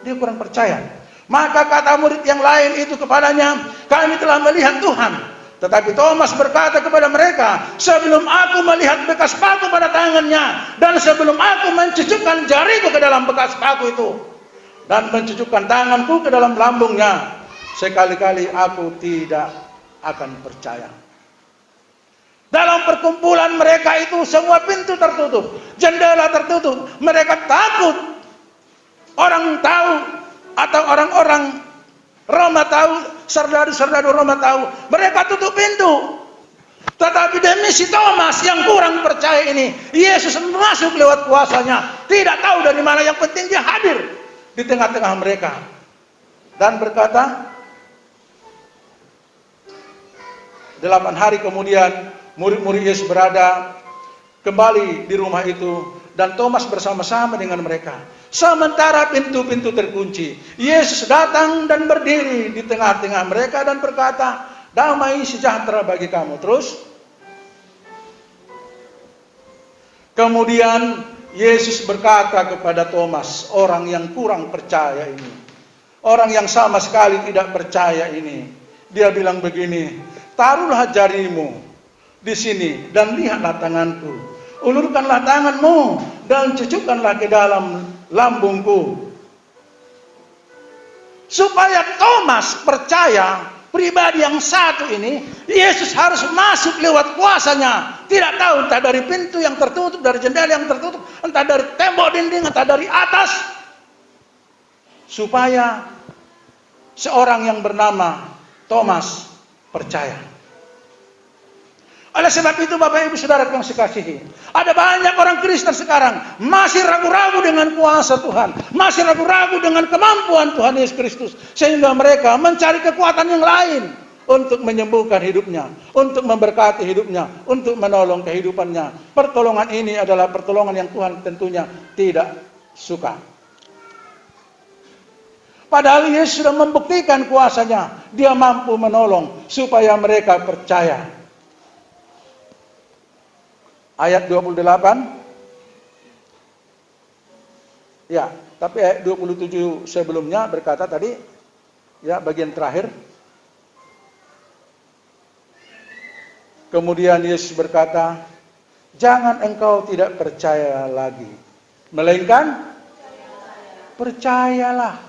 dia kurang percaya. Maka kata murid yang lain itu kepadanya, kami telah melihat Tuhan. Tetapi Thomas berkata kepada mereka, sebelum aku melihat bekas paku pada tangannya, dan sebelum aku mencucukkan jariku ke dalam bekas paku itu, dan mencucukkan tanganku ke dalam lambungnya, sekali-kali aku tidak akan percaya. Dalam perkumpulan mereka itu semua pintu tertutup, jendela tertutup. Mereka takut orang tahu, atau orang-orang Roma tahu, serdadu-serdadu Roma tahu, mereka tutup pintu. Tetapi demi si Thomas yang kurang percaya ini, Yesus masuk lewat kuasanya. Tidak tahu dari mana, yang penting dia hadir di tengah-tengah mereka. Dan berkata, 8 hari kemudian, murid-murid Yesus berada kembali di rumah itu, dan Thomas bersama-sama dengan mereka. Sementara pintu-pintu terkunci, Yesus datang dan berdiri di tengah-tengah mereka dan berkata, damai sejahtera bagi kamu. Terus, kemudian Yesus berkata kepada Thomas, orang yang kurang percaya ini, orang yang sama sekali tidak percaya ini, dia bilang begini, taruhlah jarimu di sini dan lihatlah tanganku, ulurkanlah tanganmu dan cucukkanlah ke dalam lambungku. Supaya Thomas percaya, pribadi yang satu ini, Yesus harus masuk lewat kuasanya. Tidak tahu, entah dari pintu yang tertutup, dari jendela yang tertutup, entah dari tembok dinding, entah dari atas. Supaya seorang yang bernama Thomas percaya. Oleh sebab itu Bapak Ibu Saudara yang saya kasihi, ada banyak orang Kristen sekarang masih ragu-ragu dengan kuasa Tuhan, masih ragu-ragu dengan kemampuan Tuhan Yesus Kristus, sehingga mereka mencari kekuatan yang lain untuk menyembuhkan hidupnya, untuk memberkati hidupnya, untuk menolong kehidupannya. Pertolongan ini adalah pertolongan yang Tuhan tentunya tidak suka. Padahal Yesus sudah membuktikan kuasanya, dia mampu menolong supaya mereka percaya. Ayat 28. Ya, tapi ayat 27 sebelumnya berkata tadi, ya bagian terakhir. Kemudian Yesus berkata, jangan engkau tidak percaya lagi, melainkan percayalah.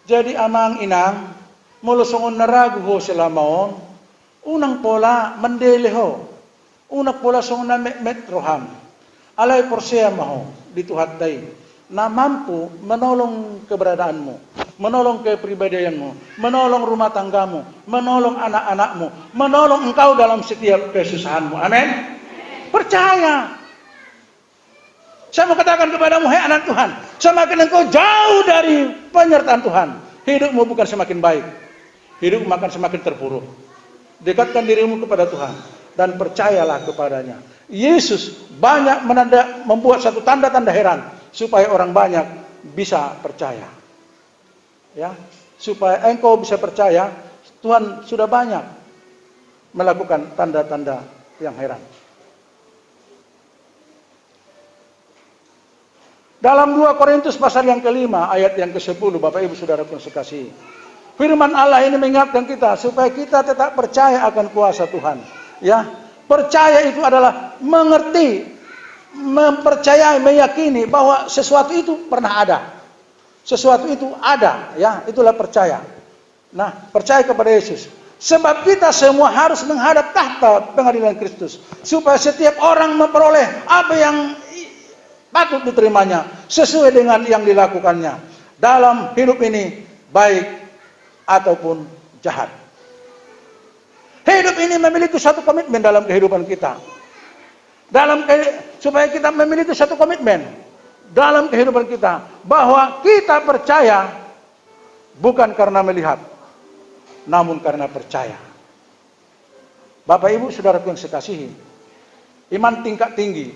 Jadi amang inang, mulusong naragu ho selamaon, unang pola mendeleho. Unak pola song na metroham, alay porsia maho dituhat tay, na mampu menolong keberadaanmu, menolong kepribadianmu, menolong rumah tanggamu, menolong anak-anakmu, menolong engkau dalam setiap kesusahanmu. Amin. Percaya. Saya mau katakan kepadamu, hai anak Tuhan, semakin engkau jauh dari penyertaan Tuhan, hidupmu bukan semakin baik, hidupmu akan semakin terpuruk. Dekatkan dirimu kepada Tuhan dan percayalah kepadanya. Yesus banyak membuat satu tanda-tanda heran supaya orang banyak bisa percaya. Ya, supaya engkau bisa percaya, Tuhan sudah banyak melakukan tanda-tanda yang heran. Dalam 2 Korintus pasal yang kelima ayat yang ke-10, Bapak Ibu Saudara yang saya kasihi, firman Allah ini mengingatkan kita supaya kita tetap percaya akan kuasa Tuhan. Ya, percaya itu adalah mengerti, mempercayai, meyakini bahwa sesuatu itu pernah ada. Sesuatu itu ada, ya, itulah percaya. Nah, percaya kepada Yesus. Sebab kita semua harus menghadap tahta pengadilan Kristus, supaya setiap orang memperoleh apa yang patut diterimanya sesuai dengan yang dilakukannya dalam hidup ini, baik ataupun jahat. Hidup ini memiliki satu komitmen dalam kehidupan kita. Supaya kita memiliki satu komitmen dalam kehidupan kita, bahwa kita percaya bukan karena melihat, namun karena percaya. Bapak Ibu Saudaraku yang saya kasihi, iman tingkat tinggi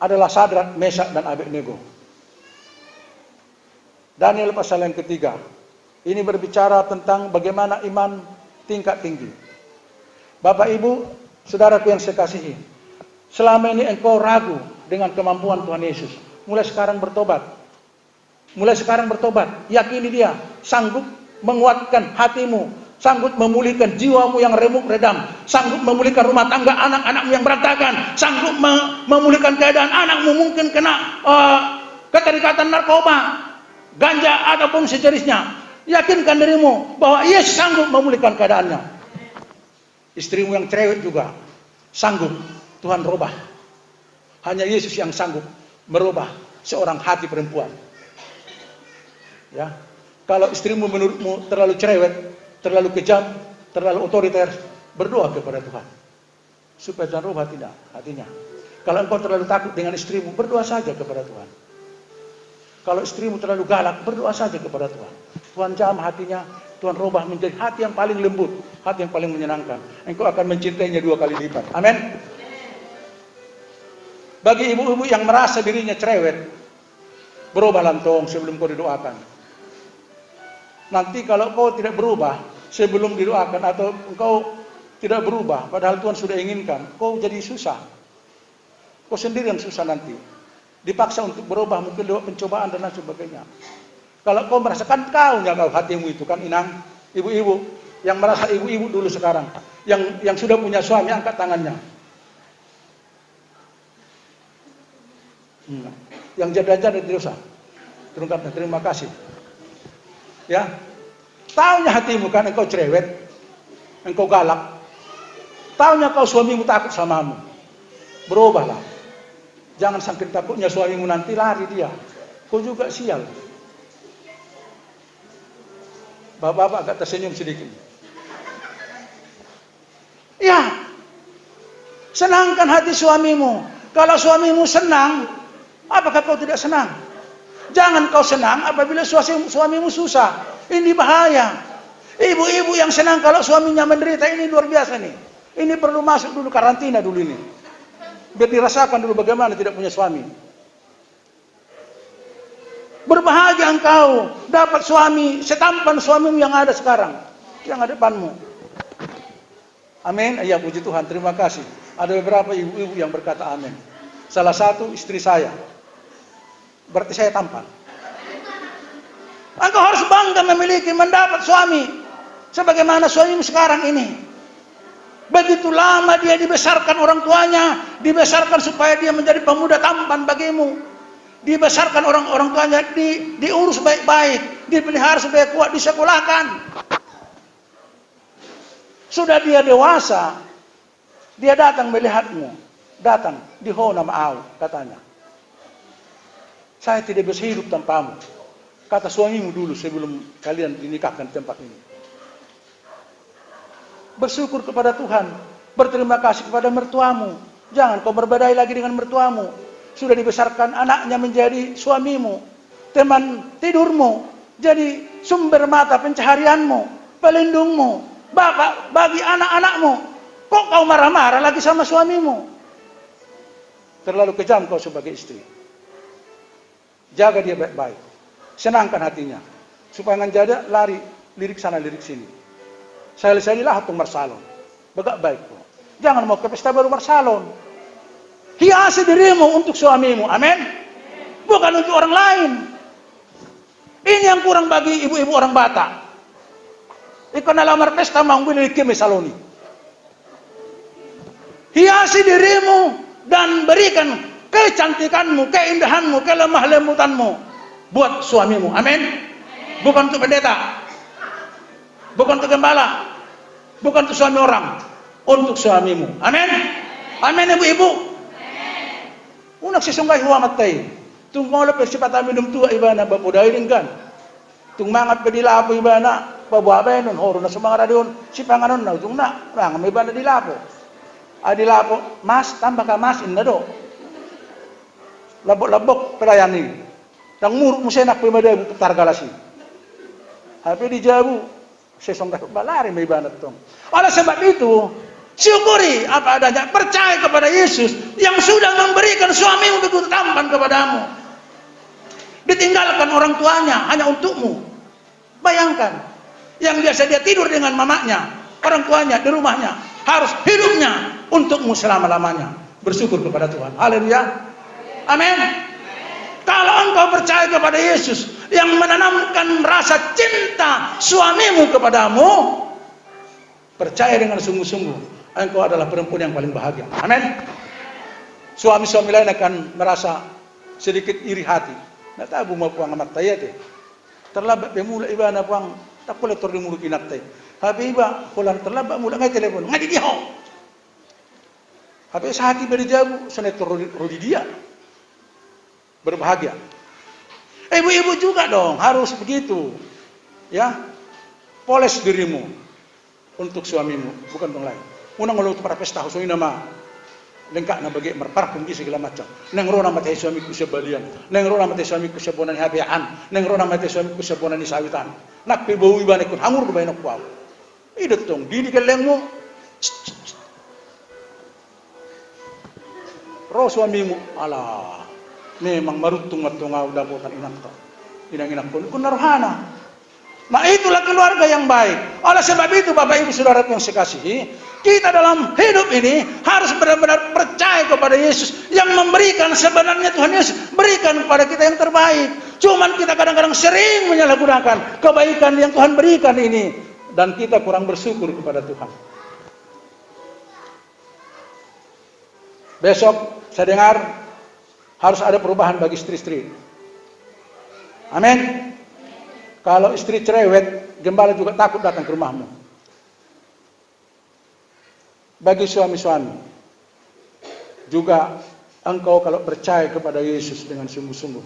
adalah Sadrak, Mesak, dan Abednego. Daniel pasal yang ketiga, ini berbicara tentang bagaimana iman tingkat tinggi. Bapak Ibu Saudaraku yang saya kasihi, selama ini engkau ragu dengan kemampuan Tuhan Yesus, mulai sekarang bertobat. Mulai sekarang bertobat, yakini dia sanggup menguatkan hatimu, sanggup memulihkan jiwamu yang remuk redam, sanggup memulihkan rumah tangga anak-anakmu yang berantakan, sanggup memulihkan keadaan anakmu mungkin kena keterikatan narkoba, ganja ataupun sejenisnya. Yakinkan dirimu bahwa Yesus sanggup memulihkan keadaannya. Istrimu yang cerewet juga sanggup Tuhan robah. Hanya Yesus yang sanggup merubah seorang hati perempuan. Ya, kalau istrimu menurutmu terlalu cerewet, terlalu kejam, terlalu otoriter, berdoa kepada Tuhan supaya Tuhan rubah tidak hatinya. Kalau engkau terlalu takut dengan istrimu, berdoa saja kepada Tuhan. Kalau istrimu terlalu galak, berdoa saja kepada Tuhan. Tuhan jamah hatinya, Tuhan rubah menjadi hati yang paling lembut, hati yang paling menyenangkan. Engkau akan mencintainya 2 kali lipat. Amin. Bagi ibu-ibu yang merasa dirinya cerewet, berubah lantong sebelum kau didoakan. Nanti kalau kau tidak berubah sebelum didoakan, atau engkau tidak berubah padahal Tuhan sudah inginkan, kau jadi susah. Kau sendiri yang susah nanti. Dipaksa untuk berubah mungkin lewat pencobaan dan lain sebagainya. Kalau kau merasakan kau nyalau hatimu itu kan inang, ibu-ibu yang merasa ibu-ibu dulu sekarang, yang sudah punya suami, angkat tangannya. Yang janda-janda tidak usah. Terima kasih. Ya, taunya hatimu kan engkau cerewet, engkau galak, taunya kau suamimu takut samamu, berubahlah. Jangan saking takutnya suamimu nanti lari dia, kau juga sial. Bapak-bapak agak tersenyum sedikit. Ya, senangkan hati suamimu. Kalau suamimu senang, apakah kau tidak senang? Jangan kau senang apabila suamimu susah. Ini bahaya. Ibu-ibu yang senang kalau suaminya menderita, ini luar biasa nih. Ini perlu masuk dulu karantina dulu ini. Biar dirasakan dulu bagaimana tidak punya suami. Berbahagia engkau dapat suami setampan suamimu yang ada sekarang, yang ada depanmu. Amin. Ya, puji Tuhan. Terima kasih. Ada beberapa ibu-ibu yang berkata amin. Salah satu istri saya. Berarti saya tampan. Engkau harus bangga mendapat suami sebagaimana suamimu sekarang ini. Begitu lama dia dibesarkan orang tuanya, dibesarkan supaya dia menjadi pemuda tampan bagimu. Dibesarkan orang tuanya, diurus baik-baik, dipelihara supaya kuat, disekolahkan. Sudah dia dewasa, dia datang melihatmu, datang di hona ma'au katanya. Saya tidak bisa hidup tanpamu, kata suamimu dulu sebelum kalian dinikahkan di tempat ini. Bersyukur kepada Tuhan, berterima kasih kepada mertuamu. Jangan kau berbadai lagi dengan mertuamu. Sudah dibesarkan anaknya menjadi suamimu, teman tidurmu, jadi sumber mata pencaharianmu, pelindungmu, bapak bagi anak-anakmu. Kok kau marah-marah lagi sama suamimu? Terlalu kejam kau sebagai istri. Jaga dia baik-baik, senangkan hatinya, supaya ngan jada lari lirik sana lirik sini. Sali-salilah hatung marsalon, begak baik kau. Jangan mau ke pesta baru marsalon. Hiasi dirimu untuk suamimu, amin. Bukan untuk orang lain. Ini yang kurang bagi ibu-ibu orang Batak. Ikon alamar pesta manggul kemi saloni. Hiasi dirimu dan berikan kecantikanmu, keindahanmu, kelemah lembutanmu buat suamimu, amin. Bukan untuk pendeta, bukan untuk gembala, bukan untuk suami orang, untuk suamimu, amin. Amin ibu-ibu. Unak sisunggai huwa matay. Tung ngola persipata minum tua ibana bapudai ringgan. Tung mangat pedilapo ibana babuabay nun horo na sumanga radion si panganon na tung na rang ibana dilapo. Adilapo mas tambah ka mas inna do. Labok-labok perayaan Tang muruk mo senak pimada targalasi. Hape di jabu Sesong dapat balari may banat tong. Oleh sebab itu, syukuri apa adanya, percaya kepada Yesus yang sudah memberikan suamimu begitu tampan kepadamu. Ditinggalkan orang tuanya hanya untukmu. Bayangkan, yang biasa dia tidur dengan mamanya, orang tuanya di rumahnya, harus hidupnya untukmu selama-lamanya. Bersyukur kepada Tuhan. Haleluya. Amin. Kalau engkau percaya kepada Yesus yang menanamkan rasa cinta suamimu kepadamu, percaya dengan sungguh-sungguh, engkau adalah perempuan yang paling bahagia. Amin. Suami-suami lain akan merasa sedikit iri hati. Nak tahu mau puang amat tayat. Terlambat dia mula iba na puang tak boleh turun mulu kinak tay. Habi iba pulang terlambat mula ngai telepon. Ngai dia. Habi sehati berjabu sana turun dia. Berbahagia. Ibu-ibu juga dong harus begitu. Ya. Poles dirimu untuk suamimu, bukan orang lain. Unang ulo para pesta husoy nama lengkap na bagi merparkum di segala macam. Nang rona matay suamiku sa balian. Nang rona matay suamiku sa bonan ni habiaan. Nang rona matay suamiku sa bonan ni sawitan. Nakpibawi ba ni kun hangur ba nak kwaw. Idot tong didi kaleng mo. Ro suamimu ala. Memang maruntung-matungaw dapotan inak to. Inang-inak ko. Kun naruhana. Nah itulah keluarga yang baik. Oleh sebab itu Bapak Ibu Saudara yang saya kasihi, kita dalam hidup ini harus benar-benar percaya kepada Yesus yang memberikan sebenarnya Tuhan Yesus berikan kepada kita yang terbaik. Cuman kita kadang-kadang sering menyalahgunakan kebaikan yang Tuhan berikan ini dan kita kurang bersyukur kepada Tuhan. Besok saya dengar harus ada perubahan bagi istri-istri. Amin. Kalau istri cerewet, gembala juga takut datang ke rumahmu. Bagi suami-suami, juga engkau kalau percaya kepada Yesus dengan sungguh-sungguh,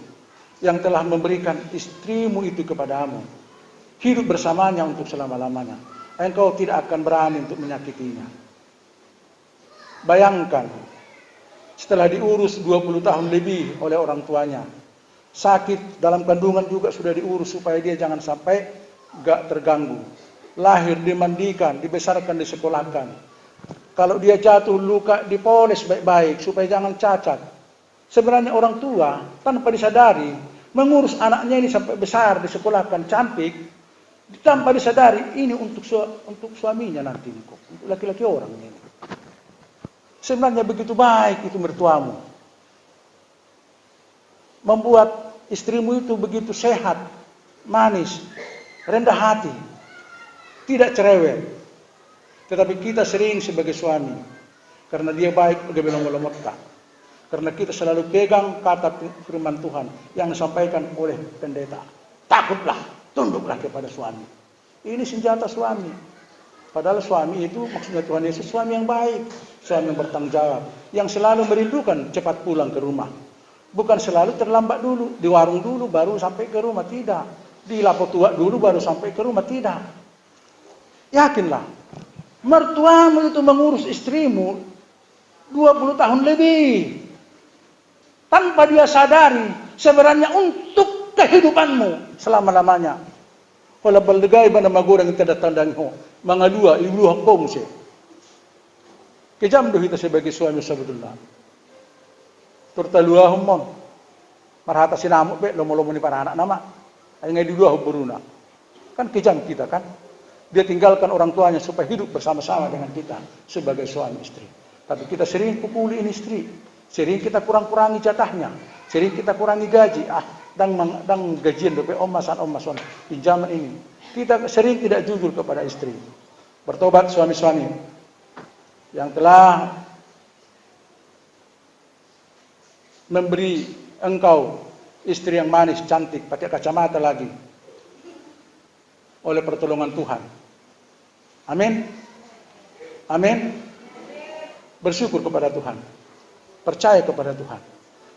yang telah memberikan istrimu itu kepadamu, hidup bersamanya untuk selama-lamanya, engkau tidak akan berani untuk menyakitinya. Bayangkan, setelah diurus 20 tahun lebih oleh orang tuanya, sakit dalam kandungan juga sudah diurus supaya dia jangan sampai gak terganggu. Lahir dimandikan, dibesarkan, disekolahkan. Kalau dia jatuh luka dipoles baik-baik supaya jangan cacat. Sebenarnya orang tua tanpa disadari mengurus anaknya ini sampai besar, disekolahkan, cantik, tanpa disadari ini untuk suaminya nanti, untuk laki-laki orang ini. Sebenarnya begitu baik itu mertuamu. Membuat istrimu itu begitu sehat, manis, rendah hati, tidak cerewet. Tetapi kita sering sebagai suami, karena dia baik, dia melomot-lomotkan. Karena kita selalu pegang kata firman Tuhan yang disampaikan oleh pendeta. Takutlah, tunduklah kepada suami. Ini senjata suami. Padahal suami itu maksudnya Tuhan Yesus suami yang baik, suami yang bertanggung jawab, yang selalu merindukan cepat pulang ke rumah. Bukan selalu terlambat dulu, di warung dulu baru sampai ke rumah, tidak. Di lapo tua dulu baru sampai ke rumah, tidak. Yakinlah, mertuamu itu mengurus istrimu 20 tahun lebih. Tanpa dia sadari, sebenarnya untuk kehidupanmu selama-lamanya. Kalau berdegai pada magurang yang tidak tandang ho, mga dua, ibu hakong siya. Kejam doh kita sebagai suami sebetulnya. Turtaluahum mon. Marhata sinamuk pe lomo-lomo ni para anak nama. Ay ngay dua beruna. Kan kejam kita kan. Dia tinggalkan orang tuanya supaya hidup bersama-sama dengan kita sebagai suami istri. Tapi kita sering pukuli ini istri. Sering kita kurang-kurangi jatahnya. Sering kita kurangi gaji. Dang gajian dope omasan pinjaman ini. Kita sering tidak jujur kepada istri. Bertobat suami-suami yang telah memberi engkau istri yang manis, cantik, pakai kacamata lagi oleh pertolongan Tuhan. Amin. Amin. Bersyukur kepada Tuhan. Percaya kepada Tuhan.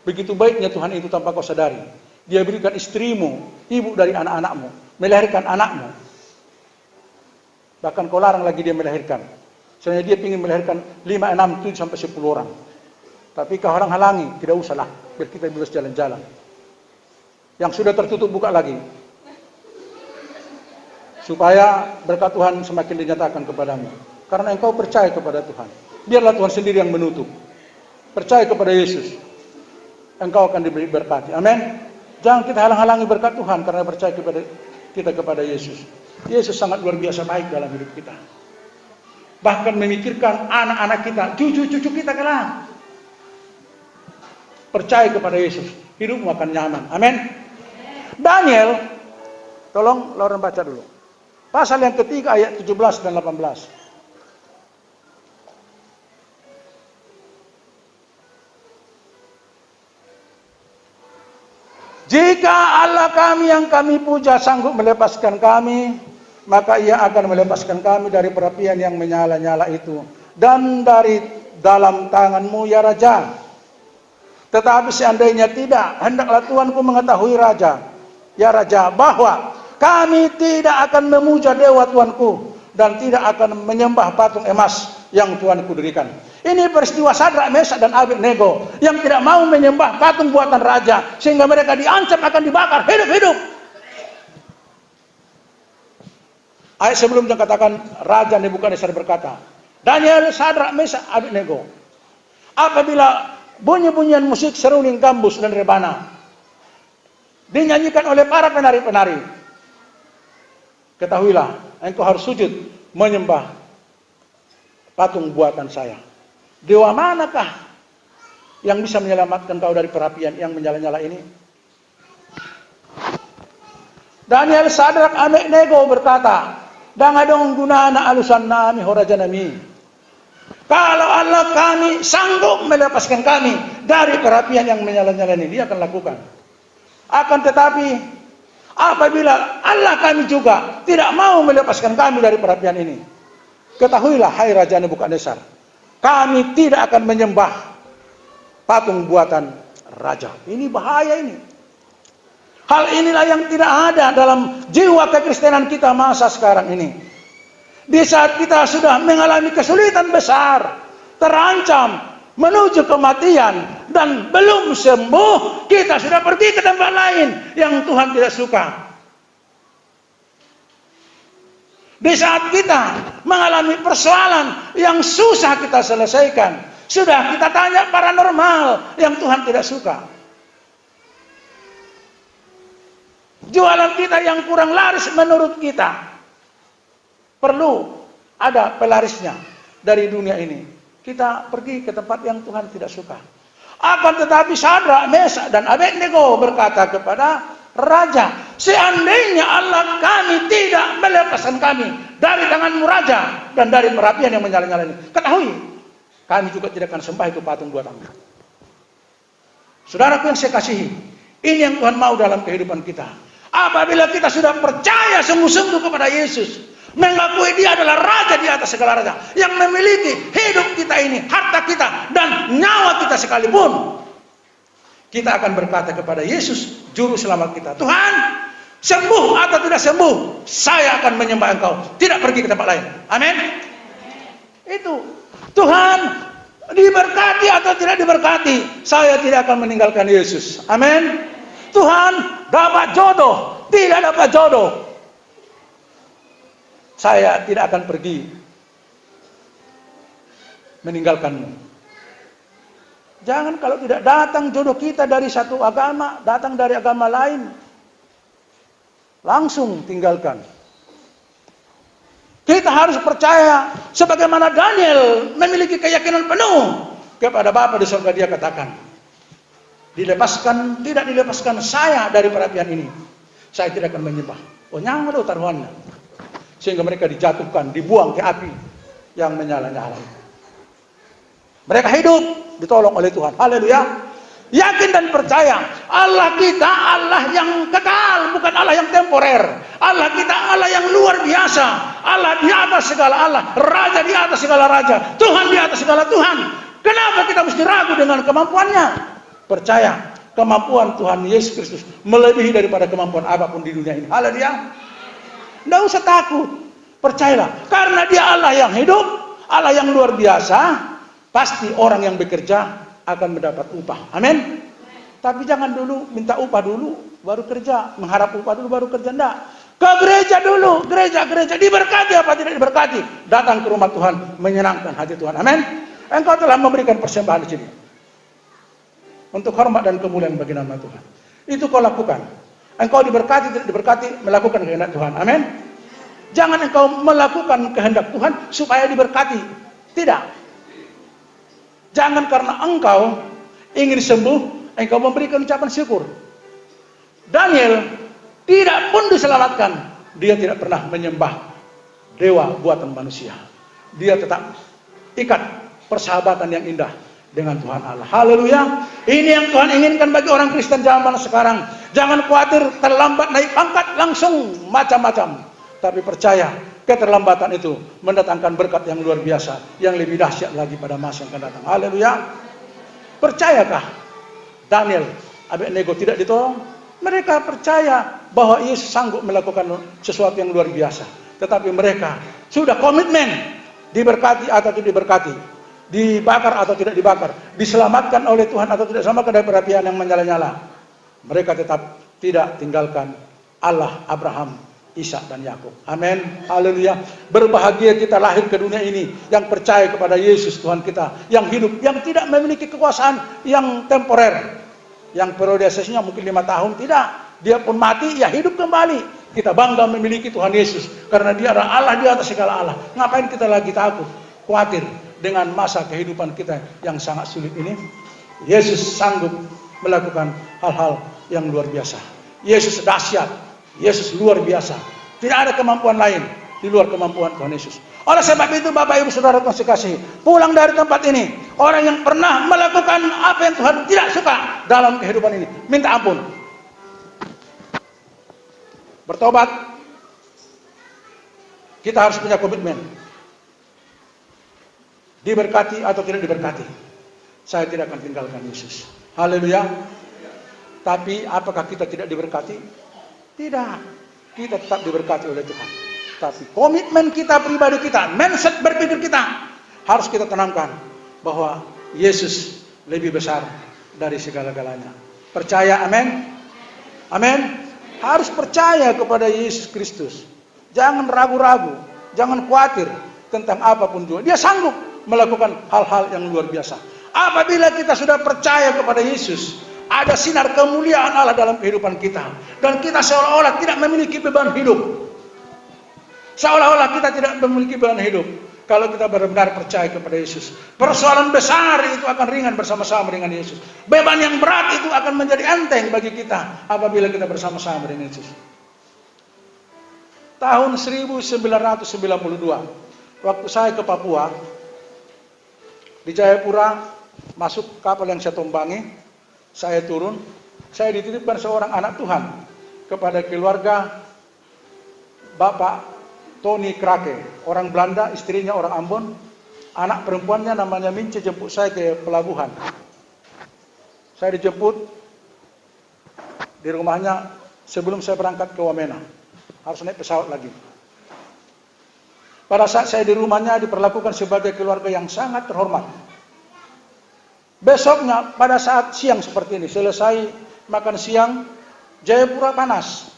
Begitu baiknya Tuhan itu tanpa kau sadari. Dia berikan istrimu, ibu dari anak-anakmu, melahirkan anakmu. Bahkan kau larang lagi dia melahirkan. Sebenarnya dia ingin melahirkan 5, 6, 7 sampai 10 orang. Tapi kau orang halangi, tidak usahlah, biar kita bebas jalan-jalan. Yang sudah tertutup buka lagi. supaya berkat Tuhan semakin dinyatakan kepadamu. Karena engkau percaya kepada Tuhan. Biarlah Tuhan sendiri yang menutup. Percaya kepada Yesus. Engkau akan diberi berkat. Amin. Jangan kita halang-halangi berkat Tuhan karena percaya kepada Yesus. Yesus sangat luar biasa baik dalam hidup kita. Bahkan memikirkan anak-anak kita, cucu-cucu kita kelak. Percaya kepada Yesus, hidupmu akan nyaman. Amin. Daniel, tolong Lauren baca dulu. Pasal yang ketiga ayat 17 dan 18. Jika Allah kami yang kami puja sanggup melepaskan kami, maka Ia akan melepaskan kami dari perapian yang menyala-nyala itu dan dari dalam tangan-Mu ya Raja. Tetapi seandainya tidak, hendaklah Tuanku mengetahui Raja, ya Raja, bahwa kami tidak akan memuja dewa Tuanku dan tidak akan menyembah patung emas yang Tuanku dirikan. Ini peristiwa Sadrak, Mesak dan Abednego yang tidak mau menyembah patung buatan raja sehingga mereka diancam akan dibakar hidup-hidup. Ayat sebelumnya katakan Raja Nebukadnezar berkata, Daniel, Sadrak, Mesak, Abednego, apabila bunyi-bunyian musik seruling gambus dan rebana dinyanyikan oleh para penari-penari, ketahuilah engkau harus sujud menyembah patung buatan saya. Dewa manakah yang bisa menyelamatkan kau dari perapian yang menyala-nyala ini? Daniel, Sadrak, Abednego berkata, dangadong gunana alusan nami horajanami. Kalau Allah kami sanggup melepaskan kami dari perapian yang menyala-nyala ini, Dia akan lakukan. Akan tetapi apabila Allah kami juga tidak mau melepaskan kami dari perapian ini, ketahuilah hai Raja Nebukadnezar, kami tidak akan menyembah patung buatan raja. Ini bahaya ini. Hal inilah yang tidak ada dalam jiwa kekristenan kita masa sekarang ini. Di saat kita sudah mengalami kesulitan besar, terancam menuju kematian dan belum sembuh, kita sudah pergi ke tempat lain yang Tuhan tidak suka. Di saat kita mengalami persoalan yang susah kita selesaikan, sudah kita tanya paranormal yang Tuhan tidak suka. Jualan kita yang kurang laris menurut kita, perlu ada pelarisnya dari dunia ini. Kita pergi ke tempat yang Tuhan tidak suka. Akan tetapi Sadrak, Mesak dan Abednego berkata kepada Raja, seandainya Allah kami tidak melepaskan kami dari tangan-Mu Raja dan dari perapian yang menyala-nyala ini, ketahui kami juga tidak akan sembah itu patung buatan-Mu. Saudaraku yang saya kasihi, ini yang Tuhan mau dalam kehidupan kita. Apabila kita sudah percaya sungguh-sungguh kepada Yesus, mengakui Dia adalah Raja di atas segala raja, yang memiliki hidup kita ini, harta kita dan nyawa kita sekalipun, kita akan berkata kepada Yesus, Juru Selamat kita, Tuhan, sembuh atau tidak sembuh, saya akan menyembah Engkau, tidak pergi ke tempat lain. Amin. Itu Tuhan, diberkati atau tidak diberkati, saya tidak akan meninggalkan Yesus. Amin. Tuhan, dapat jodoh, tidak dapat jodoh, saya tidak akan pergi meninggalkan-Mu. Jangan kalau tidak datang jodoh kita dari satu agama, datang dari agama lain, langsung tinggalkan. Kita harus percaya sebagaimana Daniel memiliki keyakinan penuh kepada Bapa di surga. Dia katakan, dilepaskan, tidak dilepaskan saya dari perapian ini, saya tidak akan menyembah. Oh, nyawa loh taruhannya. Sehingga mereka dijatuhkan, dibuang ke api yang menyala-nyala. Mereka hidup, ditolong oleh Tuhan. Haleluya. Yakin dan percaya, Allah kita Allah yang kekal, bukan Allah yang temporer. Allah kita Allah yang luar biasa. Allah di atas segala Allah, Raja di atas segala raja, Tuhan di atas segala Tuhan. Kenapa kita mesti ragu dengan kemampuannya? Percaya, kemampuan Tuhan Yesus Kristus melebihi daripada kemampuan apapun di dunia ini. Haleluya. Tidak usah takut, percayalah, karena Dia Allah yang hidup, Allah yang luar biasa. Pasti orang yang bekerja akan mendapat upah. Amin. Tapi jangan dulu minta upah dulu baru kerja, mengharap upah dulu baru kerja. Enggak. Ke gereja dulu, gereja diberkati apa tidak diberkati? Datang ke rumah Tuhan, menyenangkan hati Tuhan. Amin. Engkau telah memberikan persembahan di sini untuk hormat dan kemuliaan bagi nama Tuhan. Itu kau lakukan. Engkau diberkati tidak diberkati, melakukan kehendak Tuhan. Amin. Jangan engkau melakukan kehendak Tuhan supaya diberkati. Tidak. Jangan karena engkau ingin sembuh, engkau memberikan ucapan syukur. Daniel tidak pun diselamatkan, dia tidak pernah menyembah dewa buatan manusia. Dia tetap ikat persahabatan yang indah dengan Tuhan Allah. Haleluya. Ini yang Tuhan inginkan bagi orang Kristen zaman sekarang. Jangan khawatir terlambat naik pangkat langsung macam-macam. Tapi percaya keterlambatan itu mendatangkan berkat yang luar biasa, yang lebih dahsyat lagi pada masa yang akan datang. Haleluya. Percayakah Daniel, Abednego tidak ditolong? Mereka percaya bahwa Yesus sanggup melakukan sesuatu yang luar biasa. Tetapi mereka sudah komitmen, diberkati atau tidak diberkati, dibakar atau tidak dibakar, diselamatkan oleh Tuhan atau tidak diselamatkan dari apian yang menyala-nyala. Mereka tetap tidak tinggalkan Allah Abraham, Ishak dan Yakub. Amin. Haleluya. Berbahagia kita lahir ke dunia ini yang percaya kepada Yesus Tuhan kita, yang hidup, yang tidak memiliki kekuasaan yang temporer. Yang periodisasinya mungkin 5 tahun, tidak. Dia pun mati, ya hidup kembali. Kita bangga memiliki Tuhan Yesus. Karena dia adalah Allah di atas segala Allah. Ngapain kita lagi takut, khawatir dengan masa kehidupan kita yang sangat sulit ini? Yesus sanggup melakukan hal-hal yang luar biasa. Yesus dahsyat. Yesus luar biasa. Tidak ada kemampuan lain di luar kemampuan Tuhan Yesus. Oleh sebab itu Bapak Ibu Saudara kasih, pulang dari tempat ini, orang yang pernah melakukan apa yang Tuhan tidak suka dalam kehidupan ini, minta ampun. Bertobat. Kita harus punya komitmen. Diberkati atau tidak diberkati, saya tidak akan tinggalkan Yesus. Haleluya. Tapi apakah kita tidak diberkati? Tidak. Kita tetap diberkati oleh Tuhan. Tapi komitmen kita pribadi kita, mindset berpikir kita harus kita tanamkan bahwa Yesus lebih besar dari segala-galanya. Percaya, amin? Amin. Harus percaya kepada Yesus Kristus. Jangan ragu-ragu, jangan khawatir tentang apapun juga. Dia sanggup melakukan hal-hal yang luar biasa. Apabila kita sudah percaya kepada Yesus, ada sinar kemuliaan Allah dalam kehidupan kita. Dan kita seolah-olah tidak memiliki beban hidup. Seolah-olah kita tidak memiliki beban hidup. Kalau kita benar-benar percaya kepada Yesus. Persoalan besar itu akan ringan bersama-sama dengan Yesus. Beban yang berat itu akan menjadi enteng bagi kita apabila kita bersama-sama dengan Yesus. Tahun 1992, waktu saya ke Papua, di Jayapura, masuk kapal yang saya tumpangi, saya turun, saya dititipkan seorang anak Tuhan kepada keluarga Bapak Tony Krake, orang Belanda, istrinya orang Ambon, anak perempuannya namanya Mince jemput saya ke pelabuhan. Saya dijemput di rumahnya sebelum saya berangkat ke Wamena. Harus naik pesawat lagi. Pada saat saya di rumahnya diperlakukan sebagai keluarga yang sangat terhormat. Besoknya pada saat siang seperti ini, selesai makan siang, Jayapura panas.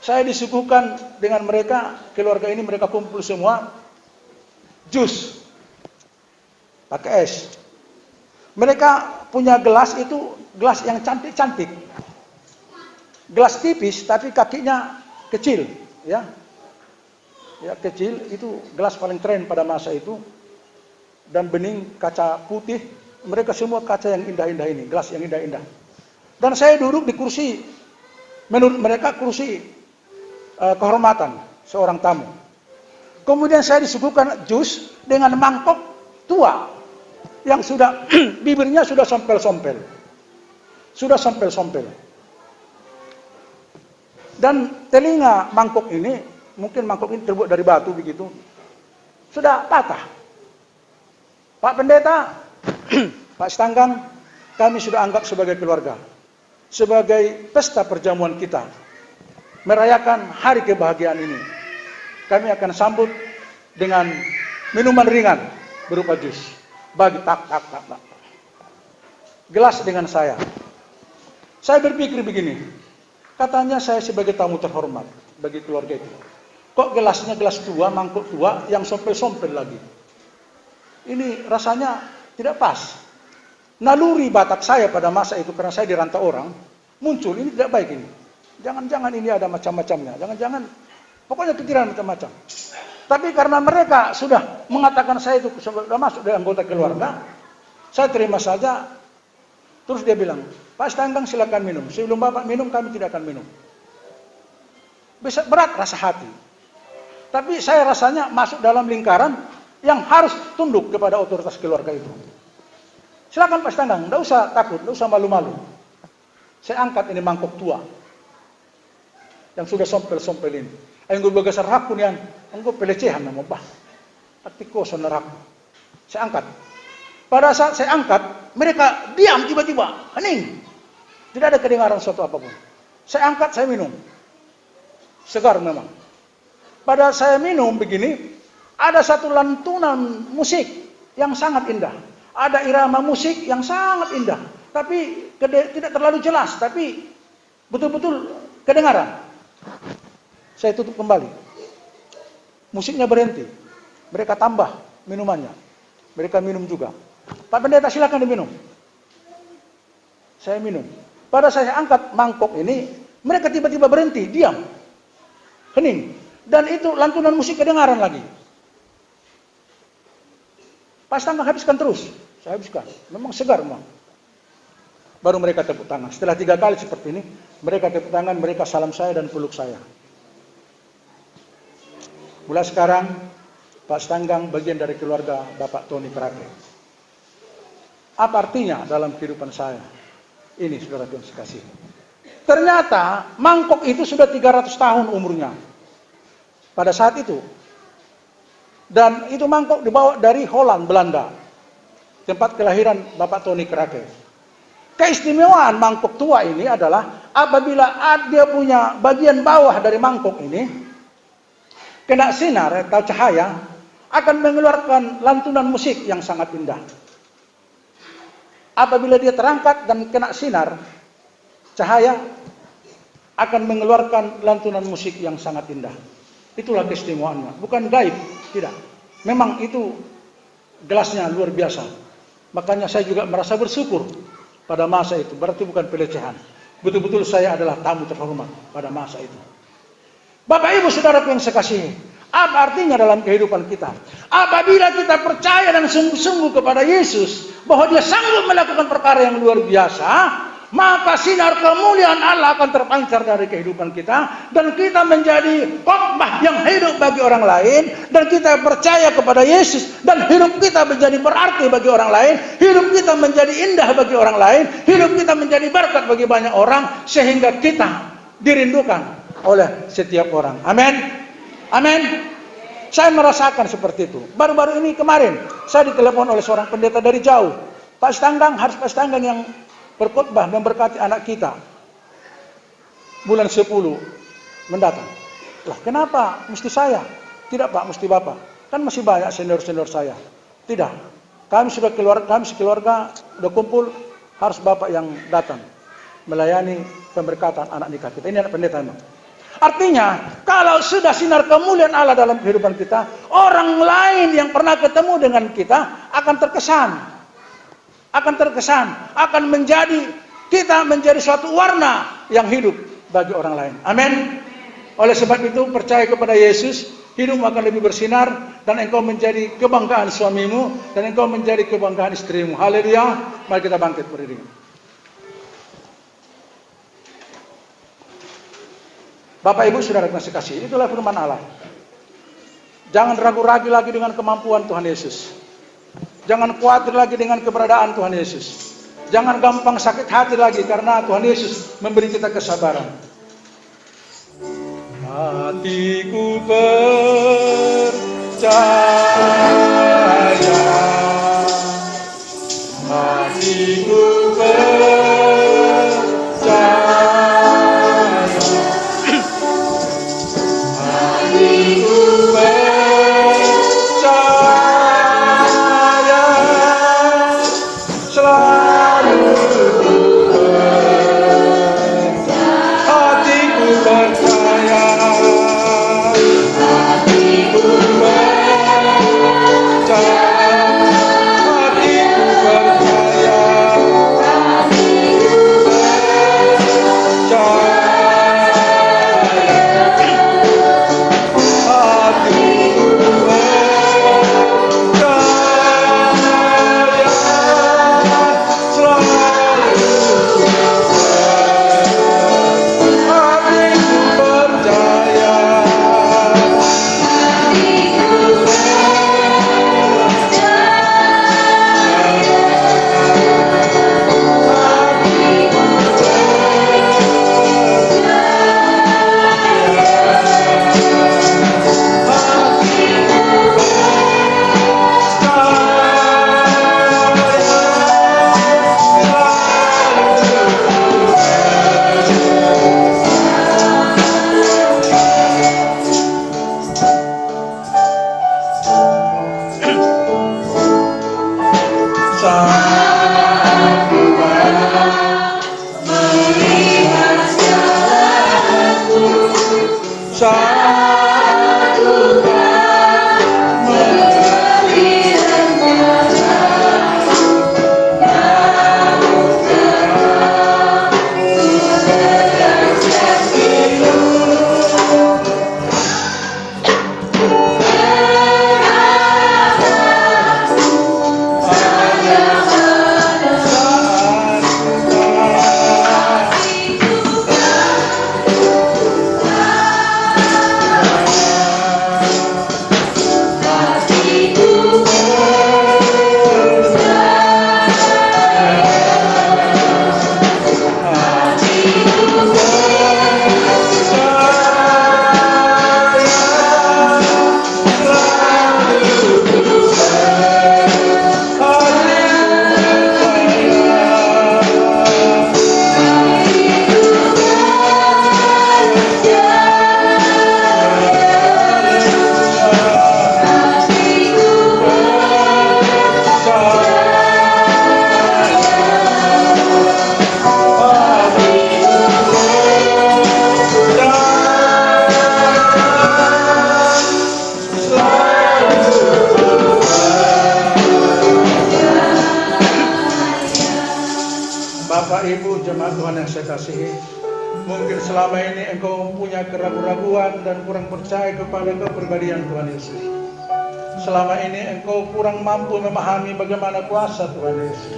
Saya disuguhkan dengan mereka, keluarga ini mereka kumpul semua, jus, pakai es. Mereka punya gelas itu, gelas yang cantik-cantik. Gelas tipis, tapi kakinya kecil. Ya kecil, itu gelas paling tren pada masa itu. Dan bening kaca putih, mereka semua kaca yang indah-indah ini, gelas yang indah-indah. Dan saya duduk di kursi, menurut mereka kursi kehormatan seorang tamu. Kemudian saya disuguhkan jus dengan mangkok tua yang sudah bibirnya sudah sompel-sompel. Sudah sompel-sompel. Dan telinga mangkok ini, mungkin mangkok ini terbuat dari batu begitu, sudah patah. Pak Pendeta, Pak Stanggang, kami sudah anggap sebagai keluarga. Sebagai pesta perjamuan kita, merayakan hari kebahagiaan ini, kami akan sambut dengan minuman ringan berupa jus. Bagi tak. Gelas dengan saya. Saya berpikir begini, Katanya saya sebagai tamu terhormat bagi keluarga itu. Kok gelasnya gelas tua, mangkuk tua, yang sompel-sompel lagi. Ini rasanya tidak pas. Naluri Batak saya pada masa itu, karena saya dirantau orang, muncul, ini tidak baik ini. Jangan-jangan ini ada macam-macamnya. Jangan-jangan, pokoknya pikiran macam-macam. Tapi karena mereka sudah mengatakan saya itu sudah masuk dari anggota keluarga, saya terima saja. Terus dia bilang, Pak Stanggang silakan minum. Sebelum Bapak minum, kami tidak akan minum. Bisa berat rasa hati. Tapi saya rasanya masuk dalam lingkaran yang harus tunduk kepada otoritas keluarga itu. Silakan Pak Stanggang, tidak usah takut, tidak usah malu-malu. Saya angkat ini mangkok tua. Yang sudah sompel-sompel ini. Ayo gue bagasar hakun yan. Engkau pelecehan nama bah. Arti kosong neraku. Saya angkat. Pada saat saya angkat, mereka diam tiba-tiba. Hening. Tidak ada kedengaran suatu apapun. Saya angkat, saya minum. Segar memang. Pada saya minum begini, ada satu lantunan musik yang sangat indah. Ada irama musik yang sangat indah. Tapi tidak terlalu jelas. Tapi betul-betul kedengaran. Saya tutup kembali. Musiknya berhenti. Mereka tambah minumannya. Mereka minum juga. Pak Pendeta silakan diminum. Saya minum. Pada saya angkat mangkok ini, mereka tiba-tiba berhenti, diam. Hening. Dan itu lantunan musik kedengaran lagi. Pas tangan habiskan terus. Saya habiskan. Memang segar memang. Baru mereka tepuk tangan. Setelah 3 kali seperti ini, mereka tepuk tangan, mereka salam saya dan peluk saya. Mulai sekarang, Pak Stanggang bagian dari keluarga Bapak Tony Krake. Apa artinya dalam kehidupan saya? Ini saudara Tuhan sekasih. Ternyata mangkok itu sudah 300 tahun umurnya. Pada saat itu. Dan itu mangkok dibawa dari Holland, Belanda. Tempat kelahiran Bapak Tony Krake. Keistimewaan mangkok tua ini adalah apabila dia punya bagian bawah dari mangkok ini kena sinar atau cahaya akan mengeluarkan lantunan musik yang sangat indah. Apabila dia terangkat dan kena sinar cahaya akan mengeluarkan lantunan musik yang sangat indah. Itulah keistimewaannya, bukan gaib, tidak. Memang itu gelasnya luar biasa. Makanya saya juga merasa bersyukur pada masa itu. Berarti bukan pelecehan. Betul-betul saya adalah tamu terhormat pada masa itu. Bapak Ibu Saudaraku yang sekasihi, apa artinya dalam kehidupan kita? Apabila kita percaya dan sungguh-sungguh kepada Yesus, bahwa dia sanggup melakukan perkara yang luar biasa, maka sinar kemuliaan Allah akan terpancar dari kehidupan kita, dan kita menjadi khotbah yang hidup bagi orang lain, dan kita percaya kepada Yesus, dan hidup kita menjadi berarti bagi orang lain, hidup kita menjadi indah bagi orang lain, hidup kita menjadi berkat bagi banyak orang, sehingga kita dirindukan oleh setiap orang. Amin. Amin. Saya merasakan seperti itu. Baru-baru ini kemarin saya ditelepon oleh seorang pendeta dari jauh. Pak Stanggang, harus Pak Stanggang yang berkhotbah memberkati anak kita bulan 10 mendatang. Lah kenapa mesti saya? Tidak Pak, mesti Bapak. Kan masih banyak senior-senior saya. Tidak. Kami sekeluarga udah kumpul, harus Bapak yang datang melayani pemberkatan anak nikah kita. Ini anak pendeta memang. Artinya, kalau sudah sinar kemuliaan Allah dalam kehidupan kita, orang lain yang pernah ketemu dengan kita akan terkesan. Akan menjadi, kita menjadi suatu warna yang hidup bagi orang lain. Amin. Oleh sebab itu, percaya kepada Yesus, hidupmu akan lebih bersinar, dan engkau menjadi kebanggaan suamimu, dan engkau menjadi kebanggaan istrimu. Haleluya. Mari kita bangkit berdiri. Bapak Ibu Saudara yang kasih, itulah firman Allah. Jangan ragu-ragu lagi dengan kemampuan Tuhan Yesus. Jangan khawatir lagi dengan keberadaan Tuhan Yesus. Jangan gampang sakit hati lagi karena Tuhan Yesus memberi kita kesabaran. Hatiku percaya, hatiku percaya. Hati Bapak Ibu jemaat Tuhan yang saya kasihi, mungkin selama ini engkau punya keraguan-raguan dan kurang percaya kepada kepribadian Tuhan Yesus. Selama ini engkau kurang mampu memahami bagaimana kuasa Tuhan Yesus.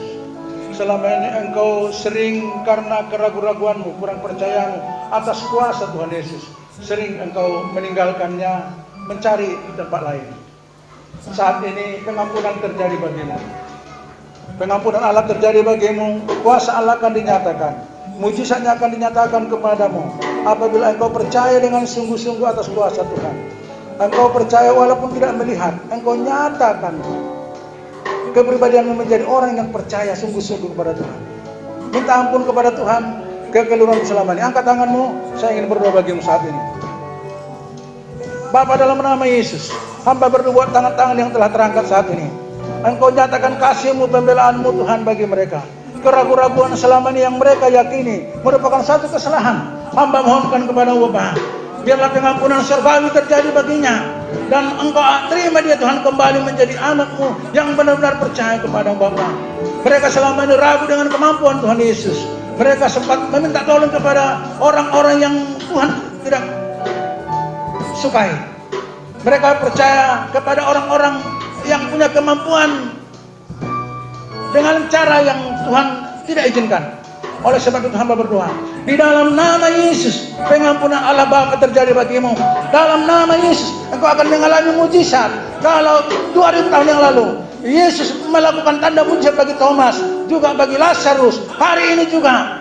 Selama ini engkau sering karena keraguan-raguanmu, kurang percayamu atas kuasa Tuhan Yesus, sering engkau meninggalkannya, mencari di tempat lain. Saat ini pengampunan terjadi bagimu. Pengampunan Allah terjadi bagimu, kuasa Allah akan dinyatakan, mujizatnya akan dinyatakan kepadamu apabila engkau percaya dengan sungguh-sungguh atas kuasa Tuhan. Engkau percaya walaupun tidak melihat, engkau nyatakan kepribadianmu menjadi orang yang percaya sungguh-sungguh kepada Tuhan. Minta ampun kepada Tuhan kekeliruan selama ini. Angkat tanganmu, saya ingin berdoa bagimu saat ini. Bapa, dalam nama Yesus, hamba berdoa buat tangan-tangan yang telah terangkat saat ini. Engkau nyatakan kasih-Mu, pembelaanmu Tuhan bagi mereka. Keraguan-raguan selama ini yang mereka yakini merupakan satu kesalahan. Hamba mohonkan kepada Bapa, biarlah pengampunan surgawi terjadi baginya. Dan Engkau terima dia Tuhan kembali menjadi anak-Mu yang benar-benar percaya kepada Bapa. Mereka selama ini ragu dengan kemampuan Tuhan Yesus. Mereka sempat meminta tolong kepada orang-orang yang Tuhan tidak sukai. Mereka percaya kepada orang-orang yang punya kemampuan dengan cara yang Tuhan tidak izinkan. Oleh sebab itu hamba berdoa, di dalam nama Yesus, pengampunan Allah Bapa terjadi bagimu. Dalam nama Yesus, engkau akan mengalami mujizat. Kalau 2000 tahun yang lalu Yesus melakukan tanda mujizat bagi Thomas, juga bagi Lazarus, hari ini juga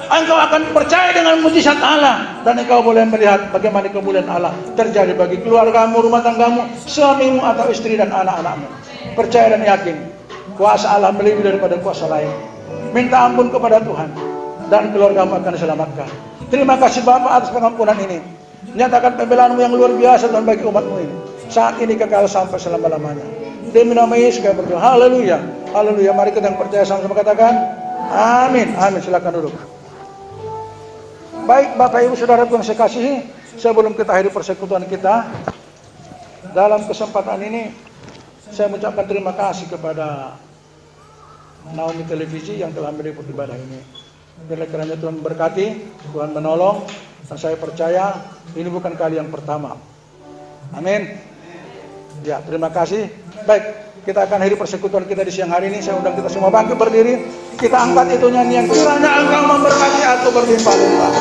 engkau akan percaya dengan mujizat Allah, dan engkau boleh melihat bagaimana kemuliaan Allah terjadi bagi keluargamu, rumah tanggamu, suamimu atau istri dan anak-anakmu. Percaya dan yakin, kuasa Allah melebihi daripada kuasa lain. Minta ampun kepada Tuhan, dan keluargamu akan diselamatkan. Terima kasih Bapa atas pengampunan ini. Nyatakan pembelaanmu yang luar biasa Tuhan bagi umatmu ini. Saat ini kekal sampai selama-lamanya. Demi nama Yesus kami berdoa. Haleluya, haleluya. Mari kita yang percaya sama-sama katakan amin, amin. Silakan duduk. Baik Bapak Ibu Saudara yang saya kasihi, sebelum kita akhiri persekutuan kita, dalam kesempatan ini saya mengucapkan terima kasih kepada Naomi Televisi yang telah meliput ibadah ini. Oleh kerana Tuhan berkati, Tuhan menolong, dan saya percaya ini bukan kali yang pertama. Amin. Ya, terima kasih. Baik, kita akan akhiri persekutuan kita di siang hari ini. Saya undang kita semua bangkit berdiri. Kita angkat itu nyanyian, kiranya Engkau memberkati aku berlimpah-limpah.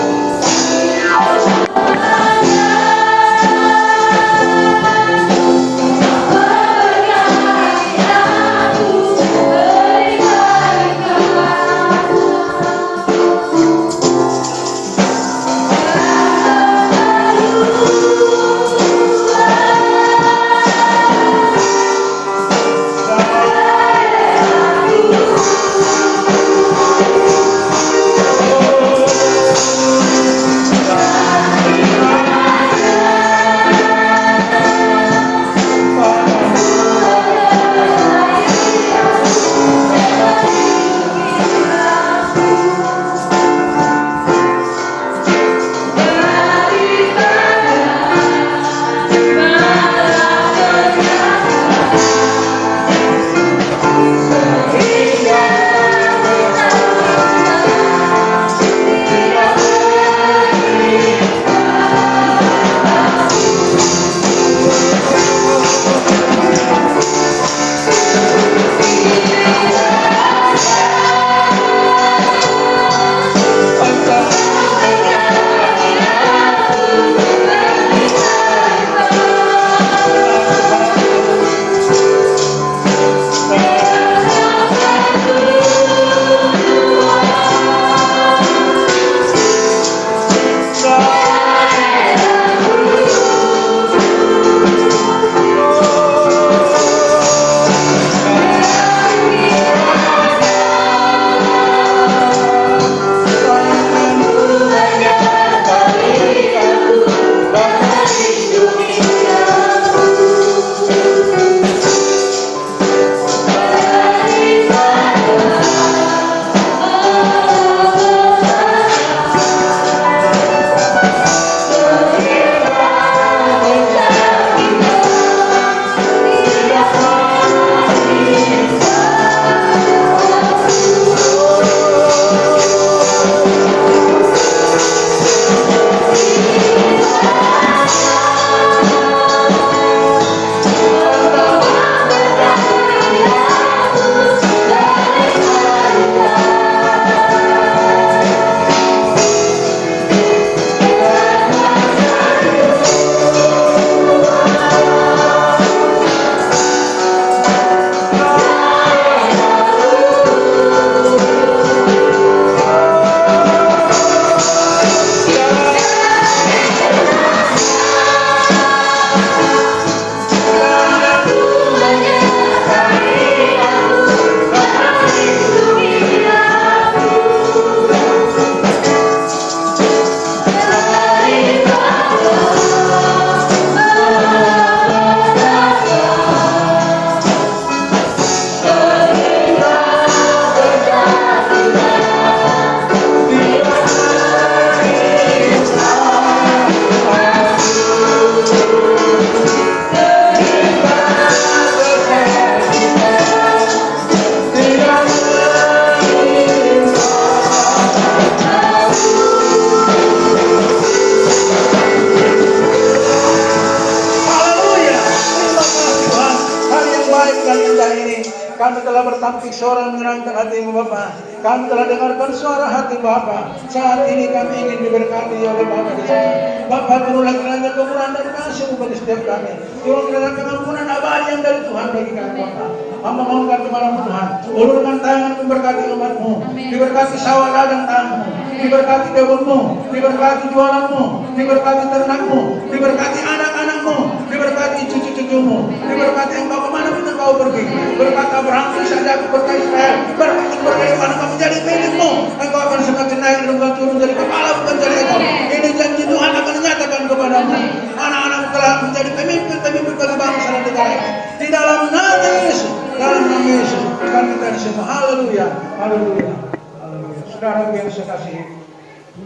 kami telah bertampik suara menyenangkan hati-Mu Bapa. Kami telah dengarkan suara hati Bapa. Saat ini kami ingin diberkati oleh Bapa di sana. Bapa, turunlah kiranya kemurahan dan kasih-Mu bagi setiap kami. Turun kiranya pengampunan abadi yang dari Tuhan bagi kami Bapa. Hamba mohonkan kepada-Mu Tuhan, ulurkan tangan memberkati umat-Mu, diberkati sawah ladang tangan-Mu, diberkati kebun-Mu, diberkati jualan-Mu, diberkati ternak-Mu, diberkati anak-anak-Mu, diberkati cucu-cucu-Mu, diberkati engkau kemanapun engkau pergi. Berkat Abraham, Ishak, Yakub, berkat Israel, berkat keberkatan engkau menjadi milik-Mu. Engkau akan semakin naik dan engkau turun dari kepala bukan jadi ekor. Ini janji Tuhan akan dinyatakan kepadamu. Anak-anakmu telah menjadi pemimpin-pemimpin bagi bangsa dan negara ini. Di dalam nama Yesus, dalam nama Yesus, kami kita disembah. Haleluya, haleluya, haleluya. Saudara yang saya kasihi,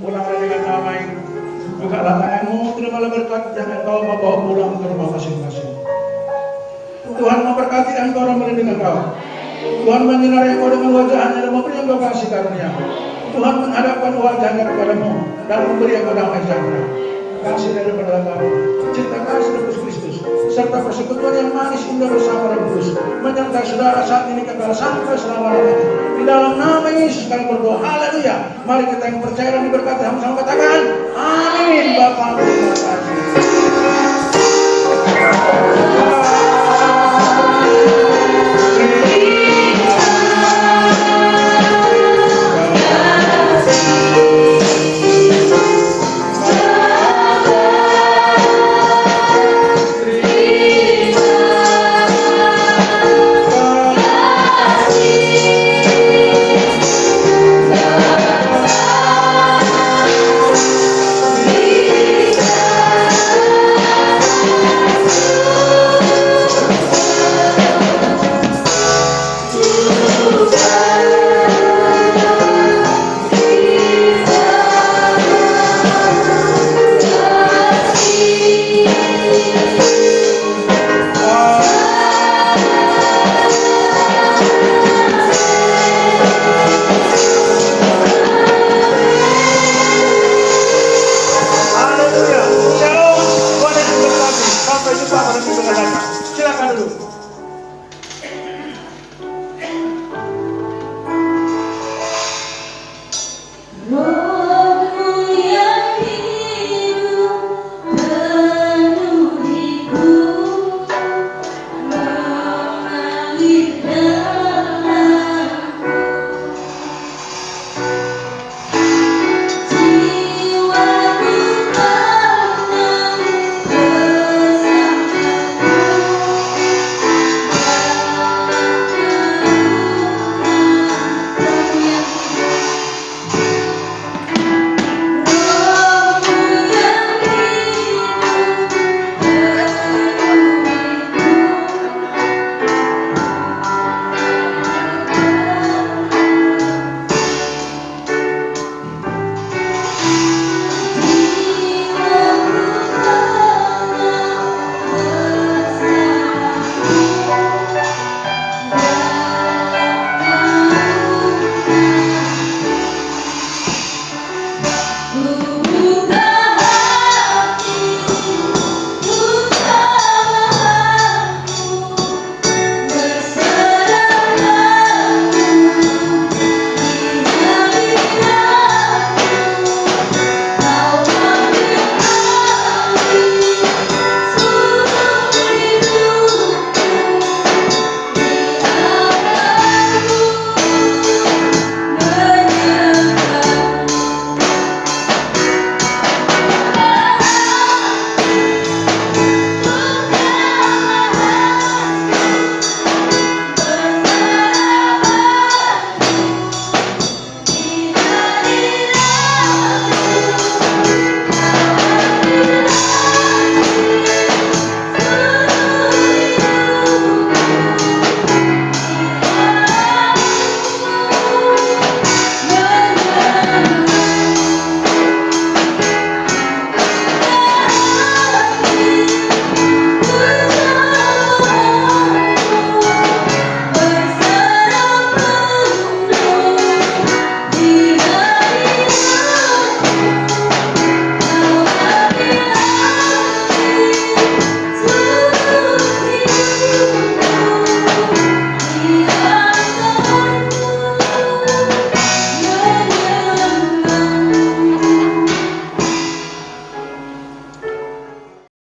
pulanglah dengan damai. Bukalah tanganmu, terimalah berkat, jangan kau bawa pulang ke rumah masing-masing. Tuhan memberkati engkau dan melindungi engkau. Tuhan menyinari engkau dengan wajahnya dan memberi engkau kasih karunia. Tuhan menghadapkan wajahnya kepadamu dan memberi engkau damai sejahtera. Kasih daripada kami, cinta kasih dari Kristus, serta persekutuan yang manis indah bersama Roh Kudus menyertai saudara saat ini kekal sampai selama-lamanya. Di dalam nama Yesus kami berdoa. Haleluya. Mari kita yang percaya dan diberkati sama-sama katakan amin. Bapa, terima kasih.